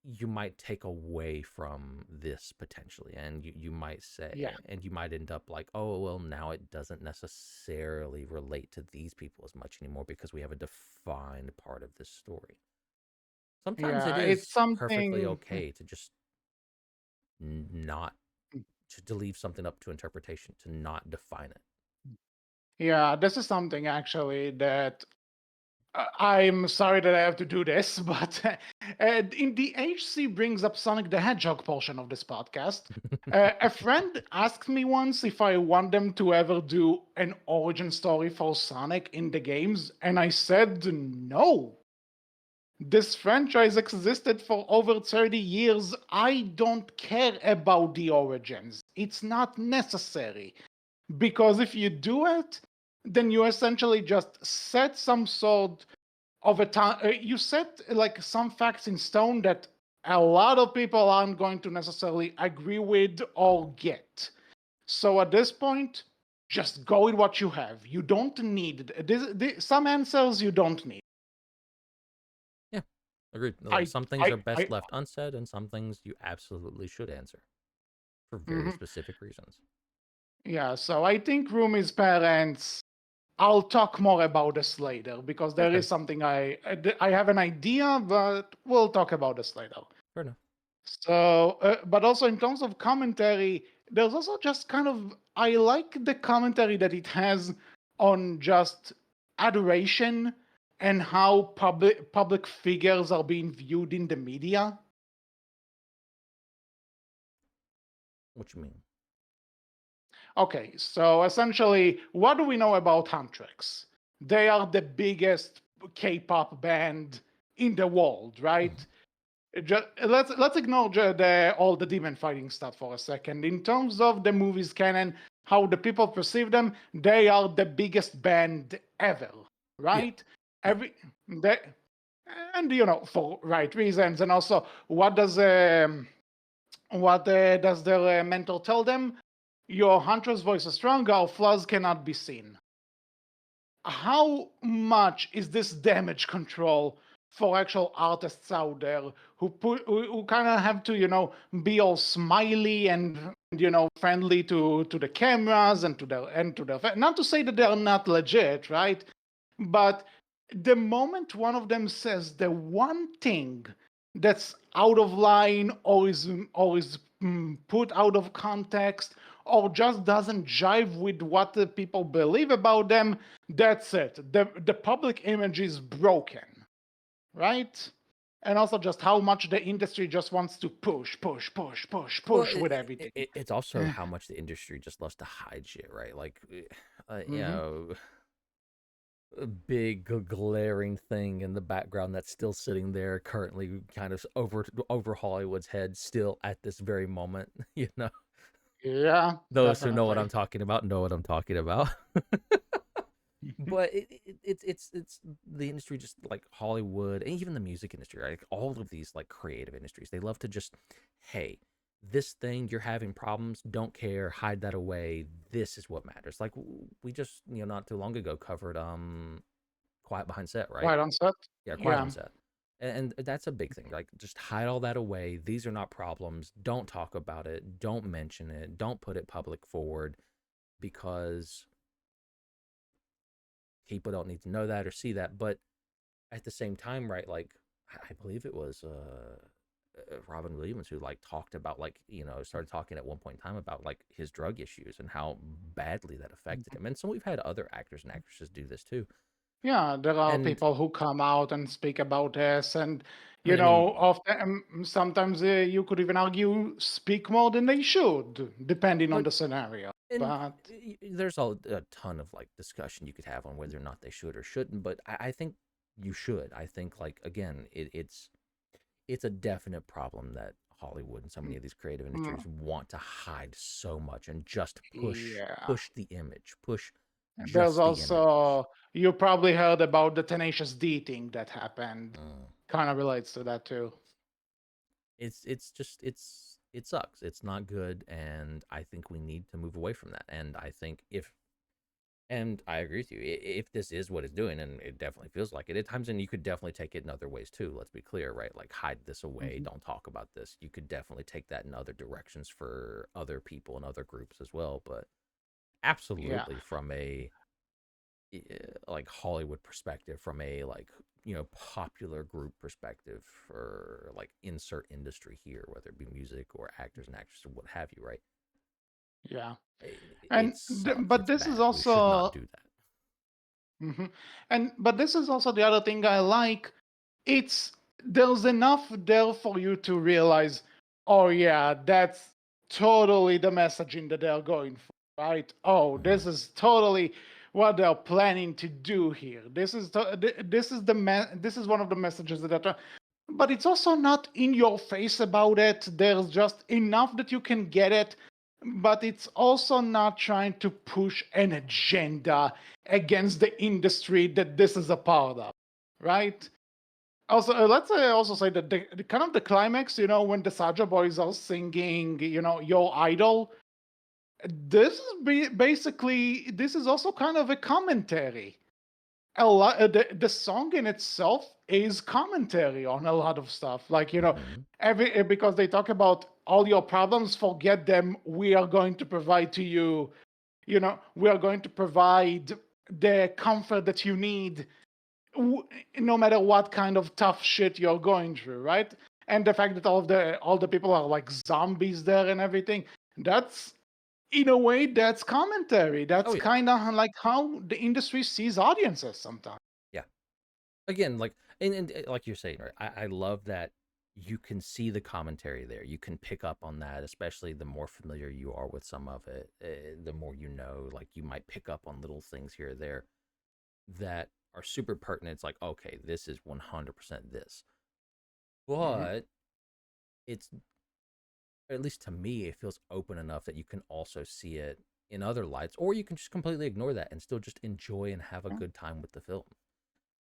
you might take away from this potentially. And you might yeah, say, and you might end up like, oh, well, now it doesn't necessarily relate to these people as much anymore because we have a defined part of this story. Sometimes it yeah. It's is perfectly something. okay to just not, to leave something up to interpretation, to not define it. Yeah, this is something actually that I'm sorry that I have to do this, but in the HC brings up Sonic the Hedgehog portion of this podcast. A friend asked me once if I want them to ever do an origin story for Sonic in the games, and I said no. This franchise existed for over 30 years. I don't care about the origins. It's not necessary. Because if you do it, then you essentially just set some sort of a time. You set like some facts in stone that a lot of people aren't going to necessarily agree with or get. So at this point, just go with what you have. You don't need some answers. You don't need. Yeah, agreed. Like, I some things I are best I. left unsaid, and some things you absolutely should answer for very Mhm. specific reasons. Yeah. So I think Rumi's parents. I'll talk more about this later because That's there fair. is something I have an idea, but we'll talk about this later. Fair enough. So, but also in terms of commentary, there's also just kind of I like the commentary that it has on just adoration and how public figures are being viewed in the media. What you mean? Okay, so essentially, what do we know about Huntrix? They are the biggest K-pop band in the world, right? Let's ignore all the demon fighting stuff for a second. In terms of the movies canon, how the people perceive them, they are the biggest band ever, Yeah, right? yeah. Every they, and for right reasons, and also what does their mentor tell them? Your hunter's voice is strong, our flaws cannot be seen. How much is this damage control for actual artists out there who kind of have to be all smiley and friendly to the cameras and to their not to say that they are not legit, right? But the moment one of them says the one thing that's out of line or is put out of context or just doesn't jive with what the people believe about them, that's it. The public image is broken, right? And also just how much the industry just wants to Well, push with everything. it's also how much the industry just loves to hide shit, right? Like, you Mm-hmm. know, a big glaring thing in the background that's still sitting there currently kind of over Hollywood's head still at this very moment. Yeah, Those who know what definitely. I'm talking about know what I'm talking about. But it's the industry, just like Hollywood and even the music industry, right? Like, all of these like creative industries, they love to just, hey, this thing you're having problems, don't care, hide that away. This is what matters. Like, we just, not too long ago covered Quiet Behind Set, right? Quite on set. Yeah, Quiet Yeah. on Set. And that's a big thing. Like, just hide all that away. These are not problems. Don't talk about it. Don't mention it. Don't put it public forward, because people don't need to know that or see that. But at the same time, right? Like, I believe it was Robin Williams who like talked about, like, started talking at one point in time about like his drug issues and how badly that affected him. And so we've had other actors and actresses do this too. Yeah, there are And people who come out and speak about this, and I mean, often sometimes you could even argue speak more than they should, depending on but the scenario. and But there's a ton of like discussion you could have on whether or not they should or shouldn't. But I think you should. I think, like, again, it's a definite problem that Hollywood and so many of these creative industries mm, want to hide so much and just yeah, push the image, push there's just the image. also you probably heard about the Tenacious D thing that happened. Mm. Kind of relates to that too. It's just it sucks. It's not good, and I think we need to move away from that. And I think if and I agree with you. If this is what it's doing, and it definitely feels like it at times, and you could definitely take it in other ways too. Let's be clear, right? Like, hide this away, Mhm. don't talk about this. You could definitely take that in other directions for other people and other groups as well. But Yeah, absolutely, from a like Hollywood perspective, from a like popular group perspective, for like insert industry here, whether it be music or actors and actresses or what have you, right? yeah, It, and it sucks. but It's this is bad. We should not also do that. hmm but this is also the other thing I like. It's there's enough there for you to realize, oh yeah, that's totally the messaging that they're going for, right? Oh, Mm-hmm. this is totally what they're planning to do here. This is one of the messages that but it's also not in your face about it. There's just enough that you can get it, but it's also not trying to push an agenda against the industry that this is a part of, right? Also, let's also say that the kind of the climax, when the Saja boys are singing, "Your Idol," this is basically this is also kind of a commentary. A lot, the song in itself is commentary on a lot of stuff, like Mm-hmm. because they talk about all your problems, forget them. We are going to provide to you, we are going to provide the comfort that you need no matter what kind of tough shit you're going through, right? And the fact that all the people are like zombies there and everything, that's in a way that's commentary. Oh That's yeah, kind of like how the industry sees audiences sometimes. yeah. Again, like and like you're saying, right? I love that you can see the commentary there. You can pick up on that, especially the more familiar you are with some of it. The more you know, like you might pick up on little things here or there that are super pertinent. It's like, okay, this is 100% this. hmm But it's, at least to me, it feels open enough that you can also see it in other lights, or you can just completely ignore that and still just enjoy and have a good time with the film.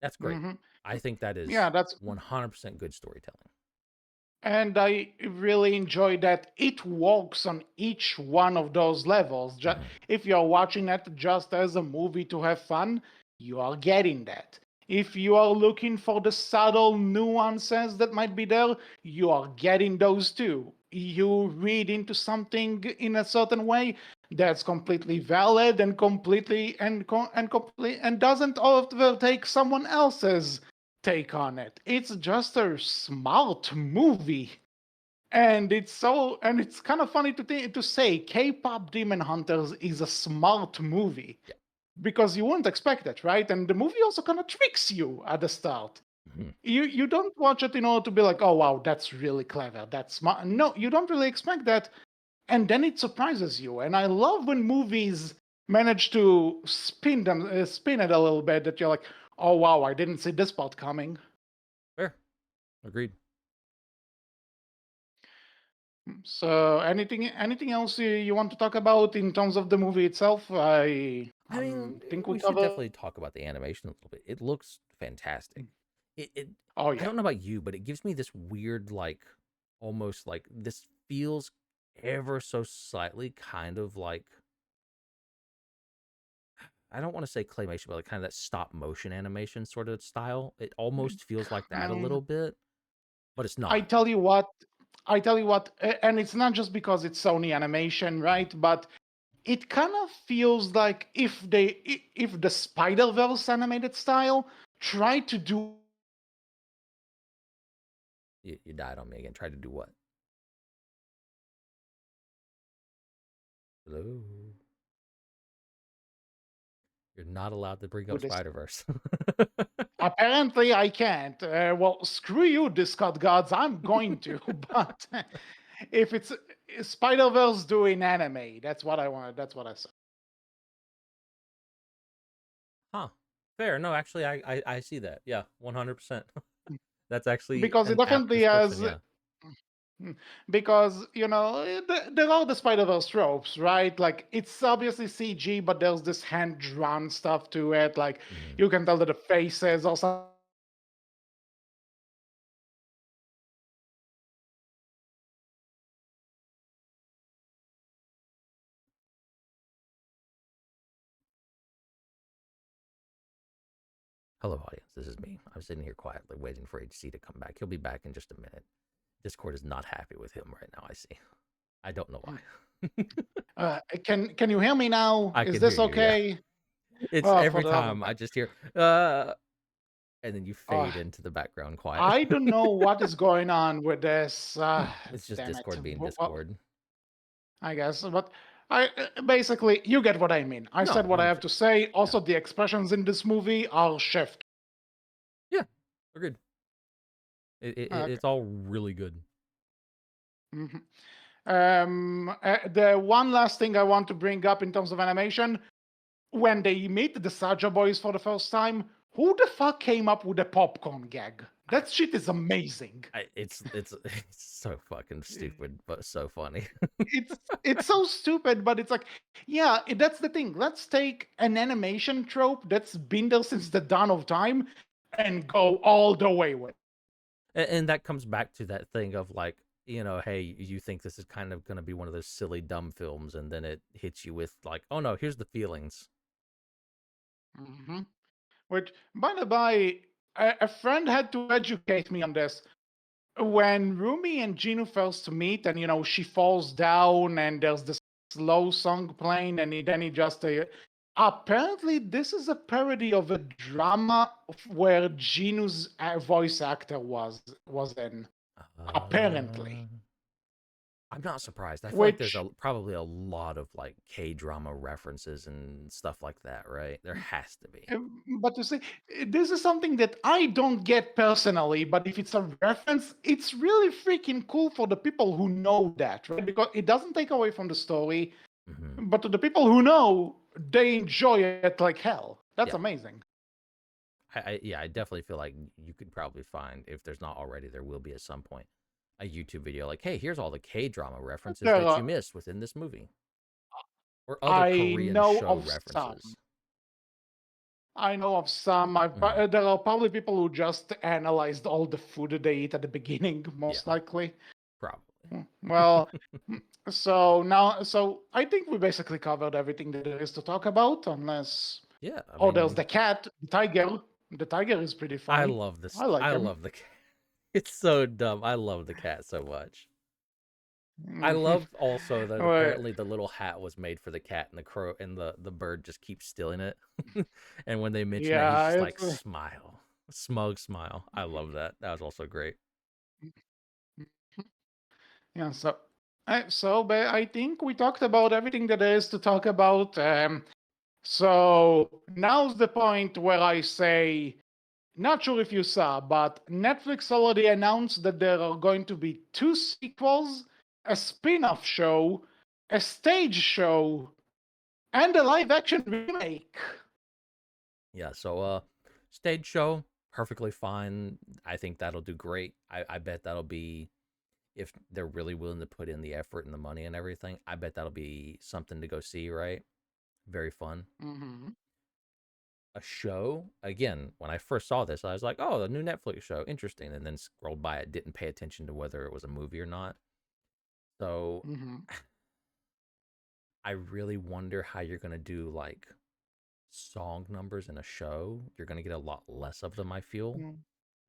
That's great. hmm I think that Yeah, is that's 100% good storytelling. and I really enjoy that it works on each one of those levels. Hmm. If you're watching it just as a movie to have fun, you are getting that. If you are looking for the subtle nuances that might be there, you are getting those too. You read into something in a certain way, that's completely valid and completely and complete and doesn't overtake someone else's take on it. It's just a smart movie. And it's kind of funny to say K-pop Demon Hunters is a smart movie Yeah. because you wouldn't expect it, right? And the movie also kind of tricks you at the start. Hmm. You don't watch it in order to be like, oh wow, that's really clever, that's smart. No, you don't really expect that, and then it surprises you. And I love when movies manage to spin it a little bit. That you're like, oh wow, I didn't see this part coming. Fair. Agreed. So anything else you want to talk about in terms of the movie itself? I I mean, think we we should cover. definitely talk about the animation a little bit. It looks fantastic. It Oh I yeah. don't know about you, but it gives me this weird, like, almost like this feels ever so slightly kind of like, I don't want to say claymation, but like kind of that stop motion animation sort of style. It almost feels like that a Um, little bit, but it's I not. tell you what. I tell you what, and it's not just because it's Sony Animation, Mhm. right? But it kind of feels like if the Spider Verse animated style tried to do You died on me again. Tried to do what? Hello. You're not allowed to bring up with this. Spider Verse. Apparently, I can't. Well, screw you, Discord gods. I'm going to, but if it's Spider Verse doing anime, that's what I wanted. That's what I said. Huh. Fair. No, actually, I see that. Yeah, 100%. That's actually Because it an apt definitely description. has. Yeah. Because there are the Spider Verse tropes, right? Like it's obviously CG, but there's this hand drawn stuff to it. Like Hmm. you can tell that the faces or something. Hello, audience. This is me. I'm sitting here quietly waiting for HC to come back. He'll be back in just a minute. Discord is not happy with him right now, I see. I don't know why. Can you hear me now? I Is can hear this you, yeah. okay? It's Oh, for every the love of time God. I just hear, and then you Oh, fade into the background quiet. I don't know what is going on with this. It's just Damn it. Discord being Well, Discord. I guess. But Basically, you get what I mean. I No, said what I have 100%. to say. Yeah. Also, the expressions in this movie are shift. Yeah. Agreed. Okay. It's all really good. Mhm. The one last thing I want to bring up in terms of animation, when they meet the Saja boys for the first time, who the fuck came up with a popcorn gag? I, That shit is amazing. it's so fucking stupid, but so funny. It's so stupid, but it's like, yeah, that's the thing. Let's take an animation trope that's been there since the dawn of time and go all the way with. And that comes back to that thing of like, hey, you think this is kind of going to be one of those silly dumb films, and then it hits you with like, oh no, here's the feelings. Hmm. Which, by the by, a friend had to educate me on this. When Rumi and Ginu first meet, and she falls down, and there's this slow song playing, and then he just apparently this is a parody of a drama where Ginu's voice actor was in. Apparently, Uh, I'm not surprised. I feel like there's which probably a lot of like K drama references and stuff like that, right? There has to be. but you see, this is something that I don't get personally, but if it's a reference, it's really freaking cool for the people who know that, right? Because it doesn't take away from the story. Hmm. But to the people who know, they enjoy it like hell. That's Yeah, amazing. yeah, I definitely feel like you could probably find, if there's not already, there will be at some point, a YouTube video like, hey, here's all the K drama references There that you are, missed within this movie, or other I Korean know show of some. references. I know of some. Hmm. There are probably people who just analyzed all the food they eat at the beginning, most Yeah, likely. probably. Well, so I think we basically covered everything that there is to talk about, unless. Yeah, I Oh, there's mean, the cat, the tiger. The tiger is pretty I funny. love this. I like I him. love the cat. It's so dumb. I love the cat so much. I Mhm. love also that Well, apparently the little hat was made for the cat, and the crow and the bird just keeps stealing it. And when they mention it, he's yeah, just like it's. smile, smug smile. I love that. That was also great. Yeah, but I think we talked about everything that there is to talk about. So now's the point where I say, not sure if you saw, but Netflix already announced that there are going to be two sequels, a spin-off show, a stage show, and a live-action remake. Yeah. So stage show perfectly fine. I think that'll do great. I bet that'll be, if they're really willing to put in the effort and the money and everything. I bet that'll be something to go see. Right. Very fun. Hmm. A show, again, when I first saw this, I was like, oh, the new Netflix show, interesting, and then scrolled by it, didn't pay attention to whether it was a movie or not. So Hmm. I really wonder how you're going to do like song numbers in a show. You're going to get a lot less of them, I feel,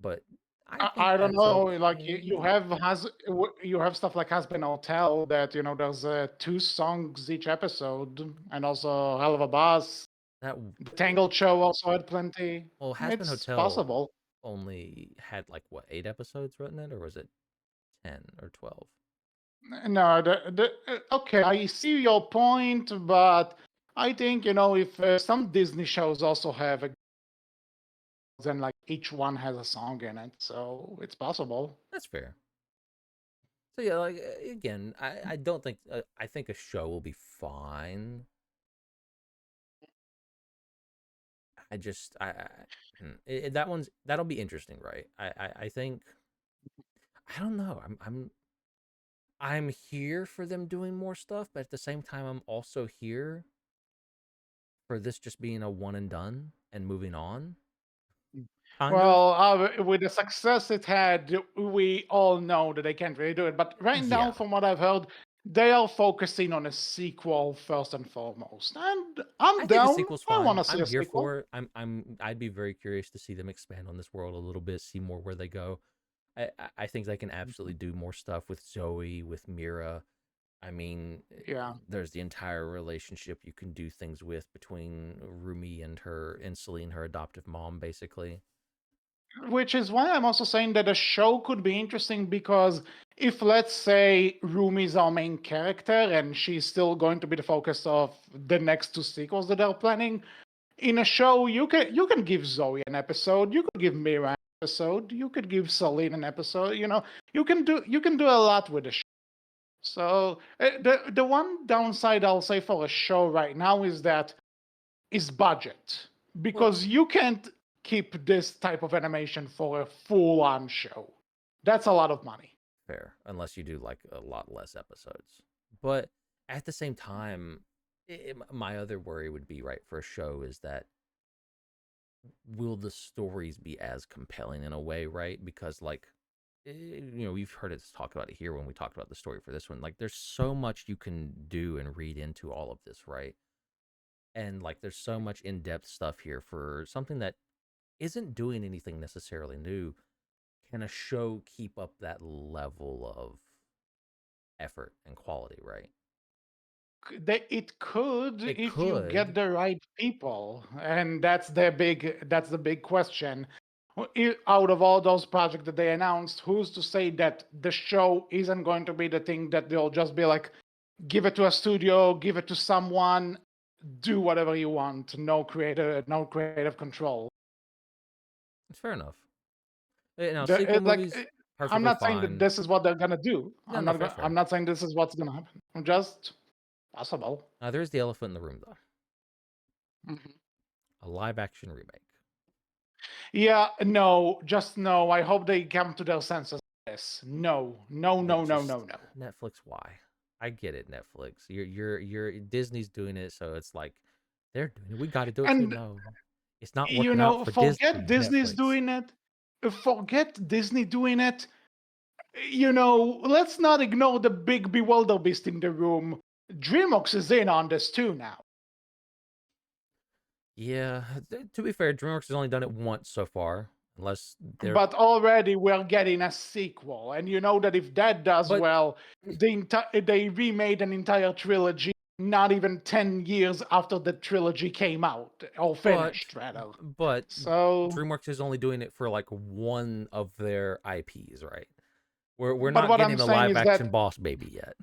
but I think I don't that's know. Like you okay. you have stuff like Has Been Hotel that there's two songs each episode, and also Hell of a Boss. That The Tangled Show also had plenty. Well, Has Been It's Hotel possible. only had like what, 8 episodes written in, or was it 10 or 12? No, okay, I see your point, but I think if some Disney shows also have then like each one has a song in it, so it's possible. That's fair. So yeah, like again, I don't think I think a show will be fine. I just that that'll be interesting, right? I think, I don't know. I'm here for them doing more stuff, but at the same time, I'm also here for this just being a one and done and moving on, kind of. Well, with the success it had, we all know that they can't really do it. But right now, Yeah, from what I've heard, they are focusing on a sequel first and foremost. And I'm I think a down. sequel's I want fine. to see I'm a here sequel. for it. I'd be very curious to see them expand on this world a little bit, see more where they go. I think they can absolutely do more stuff with Zoe, with Mira. I mean, Yeah. there's the entire relationship you can do things with between Rumi and her, and Celine, her adoptive mom, basically. Which is why I'm also saying that a show could be interesting because if, let's say, Rumi is our main character and she's still going to be the focus of the next two sequels that they're planning, in a show you can give Zoe an episode, you could give Mira an episode, you could give Celine an episode. You can do a lot with the show. So the one downside I'll say for a show right now is budget, Well, because you can't keep this type of animation for a full-on show. That's a lot of money. fair, unless you do like a lot less episodes. But at the same time, my other worry would be right for a show is that will the stories be as compelling in a way, right? Because like we've heard us talk about it here when we talked about the story for this one. Like there's so much you can do and read into all of this, right? And like there's so much in-depth stuff here for something that isn't doing anything necessarily new. Can a show keep up that level of effort and quality, right? It could, It if you get could, the right people, and that's the big question. Out of all those projects that they announced, who's to say that the show isn't going to be the thing that they'll just be like, give it to a studio, give it to someone, do whatever you want, no creative control. it's fair enough. Now, The, sequel it, like, movies, I'm perfectly not saying that fine. this is what they're gonna do. No, I'm no, not. fair, I'm fair. not saying this is what's gonna happen. I'm just possible. There is the elephant in the room, though. Mhm. A live action remake. Yeah. No. Just no. I hope they come to their senses. Yes. No. No. It No. No. just No. No. Netflix. Why? I get it, Netflix. You're Disney's doing it, so it's like they're doing it. We got to do it too. And No, it's not working out for forget Disney. Disney's Netflix. doing it. Forget Disney doing it. Let's not ignore the big bewilderbeast in the room. DreamWorks is in on this too now. Yeah. To be fair, DreamWorks has only done it once so far, unless they're. But already we're getting a sequel, and you know that if that does But well, they remade an entire trilogy not even 10 years after the trilogy came out, or but finished rather. but So, DreamWorks is only doing it for like one of their IPs, right? We're but not what I'm getting a saying live is action that, Boss Baby yet.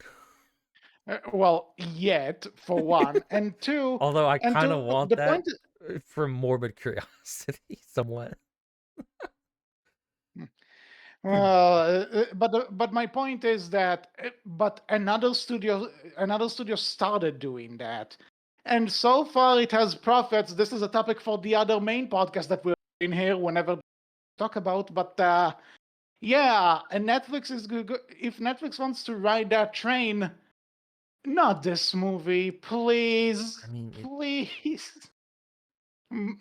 well, yet for one, and two, Although I kind of want the that point is, for morbid curiosity, somewhat. but my point is that, but another studio started doing that, and so far it has profits. This is a topic for the other main podcast that we're in here whenever we talk about. But yeah, and Netflix is good. If Netflix wants to ride that train, not this movie, please, I mean, please. Mm,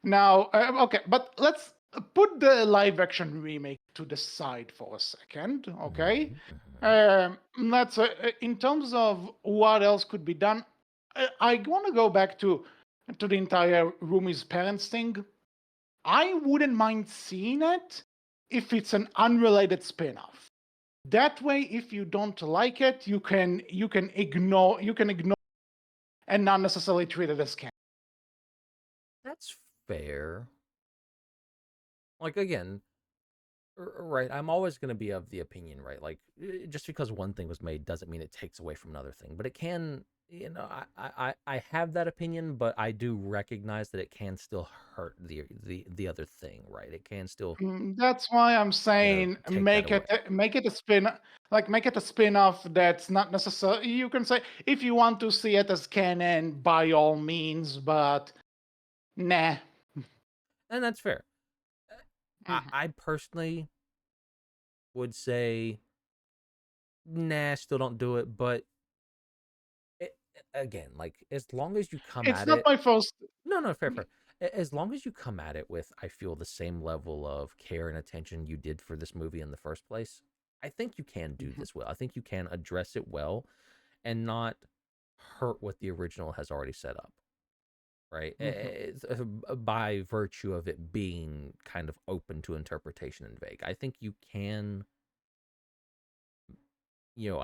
Now, okay, but let's put the live action remake to the side for a second, okay? mhm, mhm. Let's in terms of what else could be done, I want to go back to the entire Rumi's parents thing. I wouldn't mind seeing it if it's an unrelated spin-off. That way, if you don't like it, you can ignore and not necessarily treat it as canon. That's fair. Like again, right? I'm always going to be of the opinion, right? Like just because one thing was made doesn't mean it takes away from another thing, but it can. I have that opinion, but I do recognize that it can still hurt the other thing, right? It can still That's why I'm saying take that away. make it a spin, like make it a spin-off that's not necessary. You can say if you want to see it as canon, by all means, but nah. And that's fair. Mhm. I personally would say, nah, still don't do it. But it, again, like as long as you come It's at not it, my first. no, no, fair, fair. As long as you come at it with, I feel the same level of care and attention you did for this movie in the first place, I think you can do Mhm, this well. I think you can address it well and not hurt what the original has already set up, right? mhm. By virtue of it being kind of open to interpretation and vague. I think you can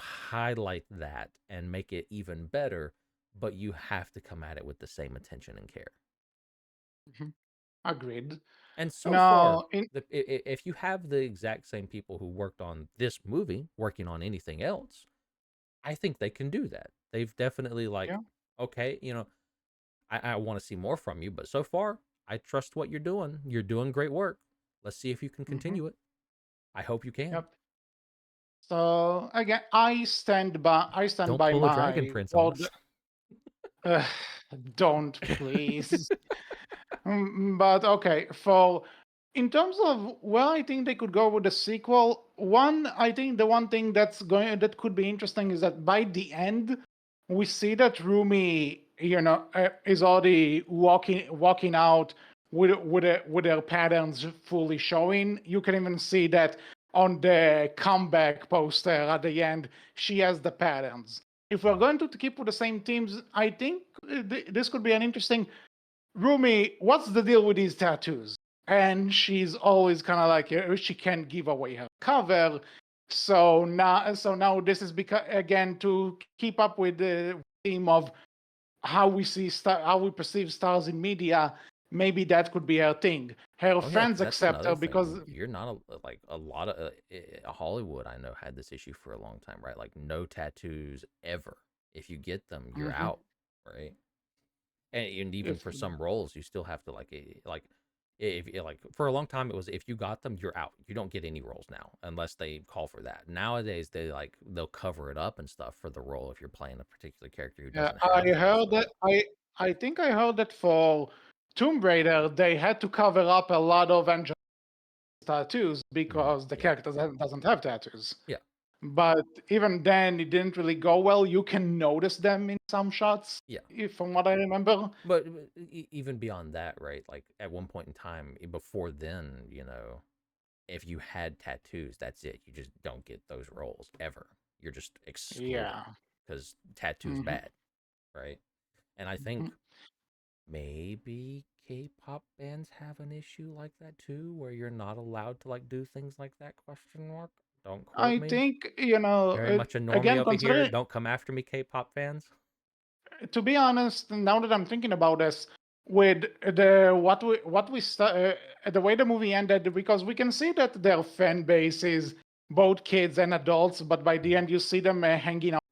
highlight that and make it even better, but you have to come at it with the same attention and care. Mhm. Agreed. And so far, No, in if you have the exact same people who worked on this movie working on anything else, I think they can do that. They've definitely like, yeah. okay, I want to see more from you, but so far, I trust what you're doing. You're doing great work. Let's see if you can Hmm. continue it. I hope you can. Yep. So again, I stand Don't by pull a Dragon my Prince on word. us. Uh, don't please. But okay, for in terms of where I think they could go with the sequel, I think the one thing that could be interesting is that by the end, we see that Rumi, is already walking out with her patterns fully showing. You can even see that on the comeback poster at the end, she has the patterns. If we're going to keep with the same themes, I think this could be an interesting Rumi, what's the deal with these tattoos? And she's always kind of like she can't give away her cover. So now this is because again to keep up with the theme of how we perceive stars in media. Maybe that could be her thing. Her Oh yeah, friends because that's accept another her because thing. You're not like a lot of Hollywood. I know had this issue for a long time, right? Like no tattoos ever. If you get them, you're mhm, out, right? And even if for some roles, you still have to like if like for a long time it was if you got them, you're out. You don't get any roles now unless they call for that. Nowadays they'll cover it up and stuff for the role if you're playing a particular character who yeah, doesn't I have those. heard So that I think I heard that for Tomb Raider they had to cover up a lot of tattoos because the yeah, character doesn't have tattoos. yeah. But even then, it didn't really go well. You can notice them in some shots, Yeah. from what I remember. But even beyond that, right? Like at one point in time, before then, if you had tattoos, that's it. You just don't get those roles ever. You're just excluded Yeah. because tattoos Hmm. bad, right? And I think maybe K-pop bands have an issue like that too, where you're not allowed to like do things like that? Question mark. Don't quote I me. think, Very much a normie again, over here. considering, Don't come after me, K-pop fans. to be honest, now that I'm thinking about this, with the way the movie ended, because we can see that their fan base is both kids and adults, but by the end you see them hanging out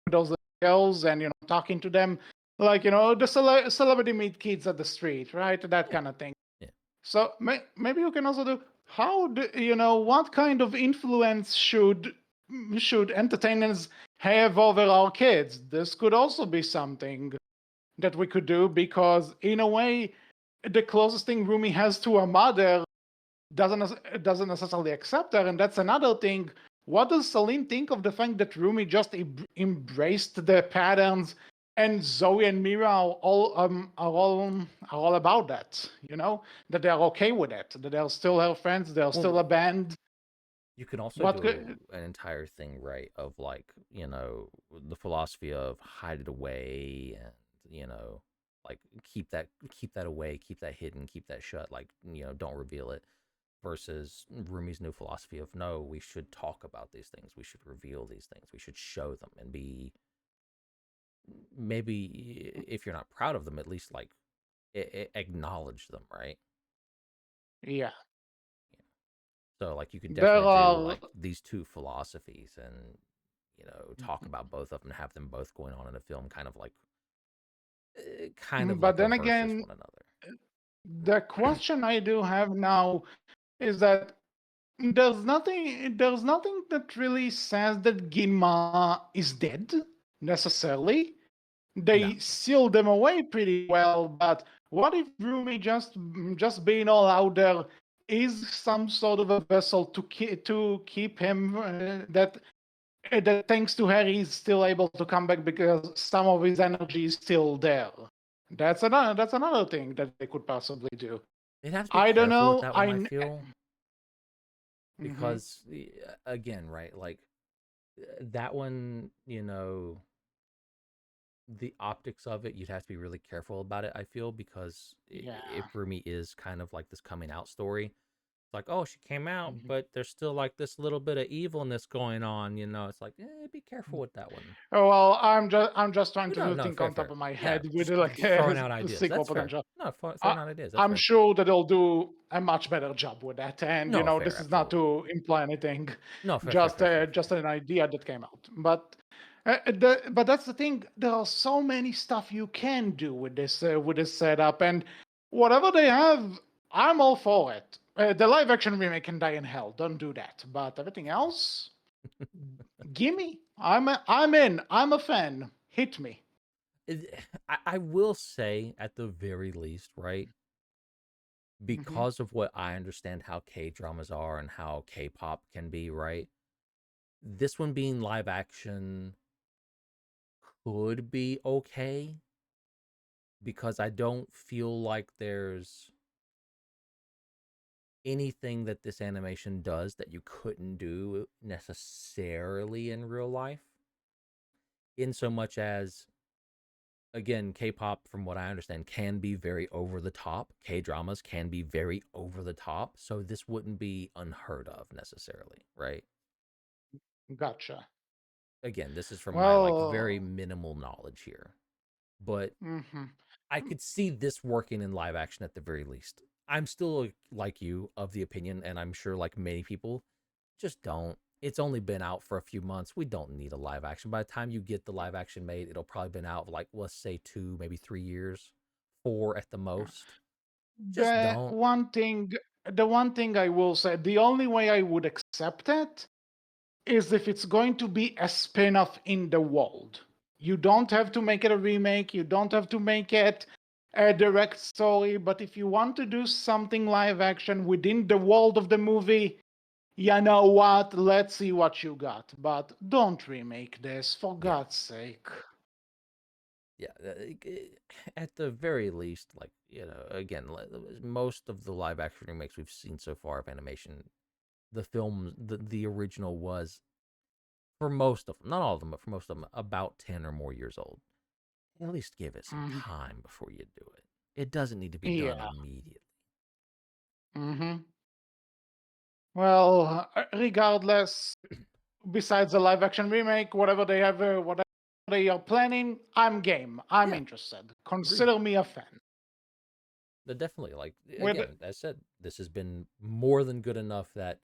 with those girls and talking to them like the celebrity meet kids at the street, right? That Yeah, kind of thing. yeah. So maybe you can also do what kind of influence should entertainers have over our kids? This could also be something that we could do because in a way, the closest thing Rumi has to a mother doesn't necessarily accept her, and that's another thing. What does Celine think of the fact that Rumi just embraced the patterns, and Zoe and Mira are all about that? That they're okay with it, that they're still her friends, they're still Well, a band. you can also What do could? an entire thing right of like the philosophy of hide it away and like keep that away, keep that hidden, keep that shut, like don't reveal it, versus Rumi's new philosophy of no, we should talk about these things, we should reveal these things, we should show them and be, maybe if you're not proud of them, at least like acknowledge them, right? Yeah, So like you could there definitely do are, like these two philosophies and talk about both of them, have them both going on in a film, kind of but like a then versus again, one another. the question I do have now is that there's nothing that really says that Ginma is dead necessarily. No, They sealed them away pretty well, but what if Rumi just being all out there is some sort of a vessel to keep him that thanks to her he's still able to come back because some of his energy is still there. That's another thing that they could possibly do. they'd have to be I don't careful with know. that one, I feel, Mhm. because again, right, like that one, the optics of it, you'd have to be really careful about it, I feel, because Yeah. if Rumi is kind of like this coming out story, it's like, oh, she came out, Mhm. but there's still like this little bit of evilness going on, it's like, be careful with that one. Oh, well, I'm just trying No, to no, think fair, on top fair. of my Yeah, head with just like throwing out ideas. sequel That's fair. potential. No, I, throwing out ideas. That's I'm fair. sure that they'll do. a much better job with that. And No, this fair, is not absolutely. to imply anything, No, fair, fair, just fair, fair, just fair. an idea that came out. But that's the thing. There are so many stuff you can do with this setup, and whatever they have, I'm all for it. The live action remake can die in hell. Don't do that. But everything else, gimme. I'm in. I'm a fan. Hit me. I will say, at the very least, right? Hmm. Because of what I understand how K dramas are and how K pop can be, right? This one being live action could be okay because I don't feel like there's anything that this animation does that you couldn't do necessarily in real life. In so much as, again, K-pop, from what I understand, can be very over the top. K-dramas can be very over the top, so this wouldn't be unheard of necessarily, right? Gotcha. Again, this is from my like very Well, minimal knowledge here, but hmm I could see this working in live action at the very least. I'm still like you of the opinion, and I'm sure like many people, just don't. It's only been out for a few months. We don't need a live action. By the time you get the live action made, it'll probably been out like, let's say 2, maybe 3 years, 4 at the most. Just the don't. one thing, the one thing I will say, the only way I would accept it is if it's going to be a spin-off in the world. You don't have to make it a remake. You don't have to make it a direct story. But if you want to do something live action within the world of the movie, you know what? Let's see what you got. But don't remake this, for Yeah, God's sake. yeah. At the very least, like, again, most of the live action remakes we've seen so far of animation, the film, the original was, for most of them, not all of them, but for most of them, about 10 or more years old. At least give it some Mhm. time before you do it. It doesn't need to be done Yeah. immediately. Hmm. Well, regardless, besides the live action remake, whatever they are planning, I'm game. I'm Yeah, interested. agreed. Consider me a fan. But definitely, like, With again, as said, this has been more than good enough that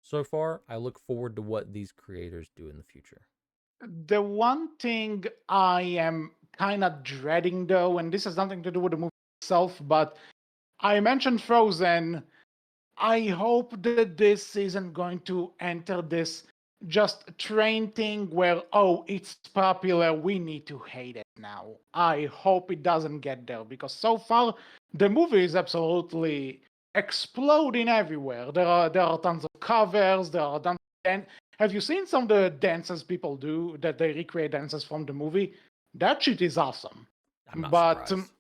so far I look forward to what these creators do in the future. the one thing I am kind of dreading though, and this has nothing to do with the movie itself, but I mentioned Frozen. I hope that this isn't going to enter this just train thing where, oh, it's popular, we need to hate it now. I hope it doesn't get there because so far the movie is absolutely exploding everywhere. There are tons of covers, there are tons and have you seen some of the dances people do that they recreate dances from the movie? That shit is awesome. I'm not But surprised.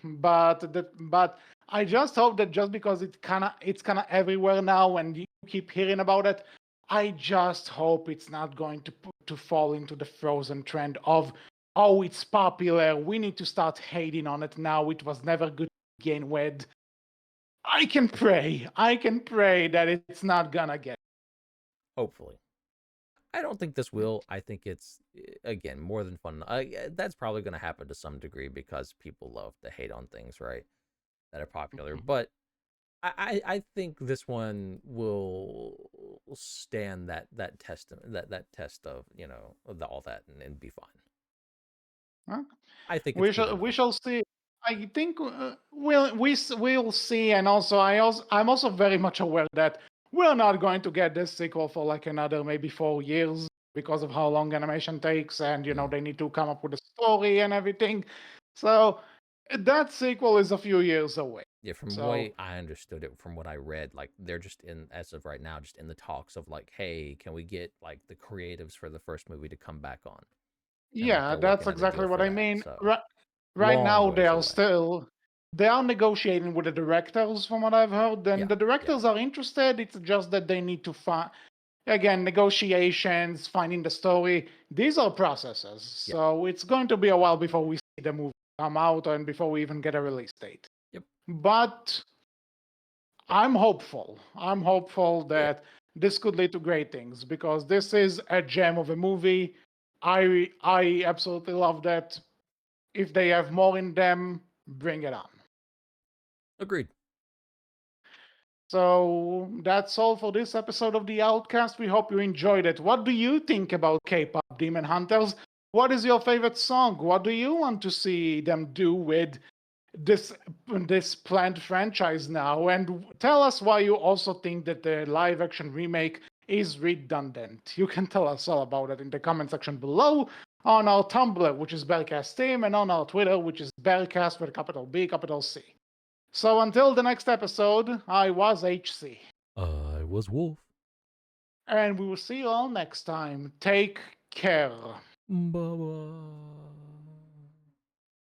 but I just hope that just because it's kind of everywhere now and you keep hearing about it, I just hope it's not going to fall into the Frozen trend of, oh, it's popular, we need to start hating on it now. It was never good to begin with. I can pray that it's not gonna get. Hopefully. I don't think this will. I think it's, again, more than fun. That's probably going to happen to some degree because people love to hate on things, right? That are popular. But I think this one will stand that test, that test of, of all that, and be fine. Huh? I think it's good We enough. shall see. I think we'll see, and I'm also very much aware that we're not going to get this sequel for like another maybe 4 years because of how long animation takes, and Mm. they need to come up with a story and everything. So that sequel is a few years away. Yeah, from the So way I understood it, from what I read, like they're just in, as of right now, just in the talks of like, hey, can we get like the creatives for the first movie to come back on? And like yeah, they're that's working out a deal exactly what for I that. mean. So Right long now ways away. they are negotiating with the directors from what I've heard, and Yeah, the yeah, directors are interested. It's just that they need to find, again, negotiations, finding the story. These are processes, yeah, so it's going to be a while before we see the movie come out and before we even get a release date. yep, But I'm hopeful yeah. that this could lead to great things because this is a gem of a movie. I absolutely love that. If they have more in them, bring it on. Agreed. So that's all for this episode of the Outcast. We hope you enjoyed it. What do you think about K-pop Demon Hunters? What is your favorite song? What do you want to see them do with this planned franchise now? And tell us why you also think that the live action remake is redundant. You can tell us all about it in the comment section below, on our Tumblr, which is Berkcast Team, and on our Twitter, which is Berkcast with a capital B, capital C. So until the next episode, I was HC. I was Wolf. And we will see you all next time. Take care. Bye bye.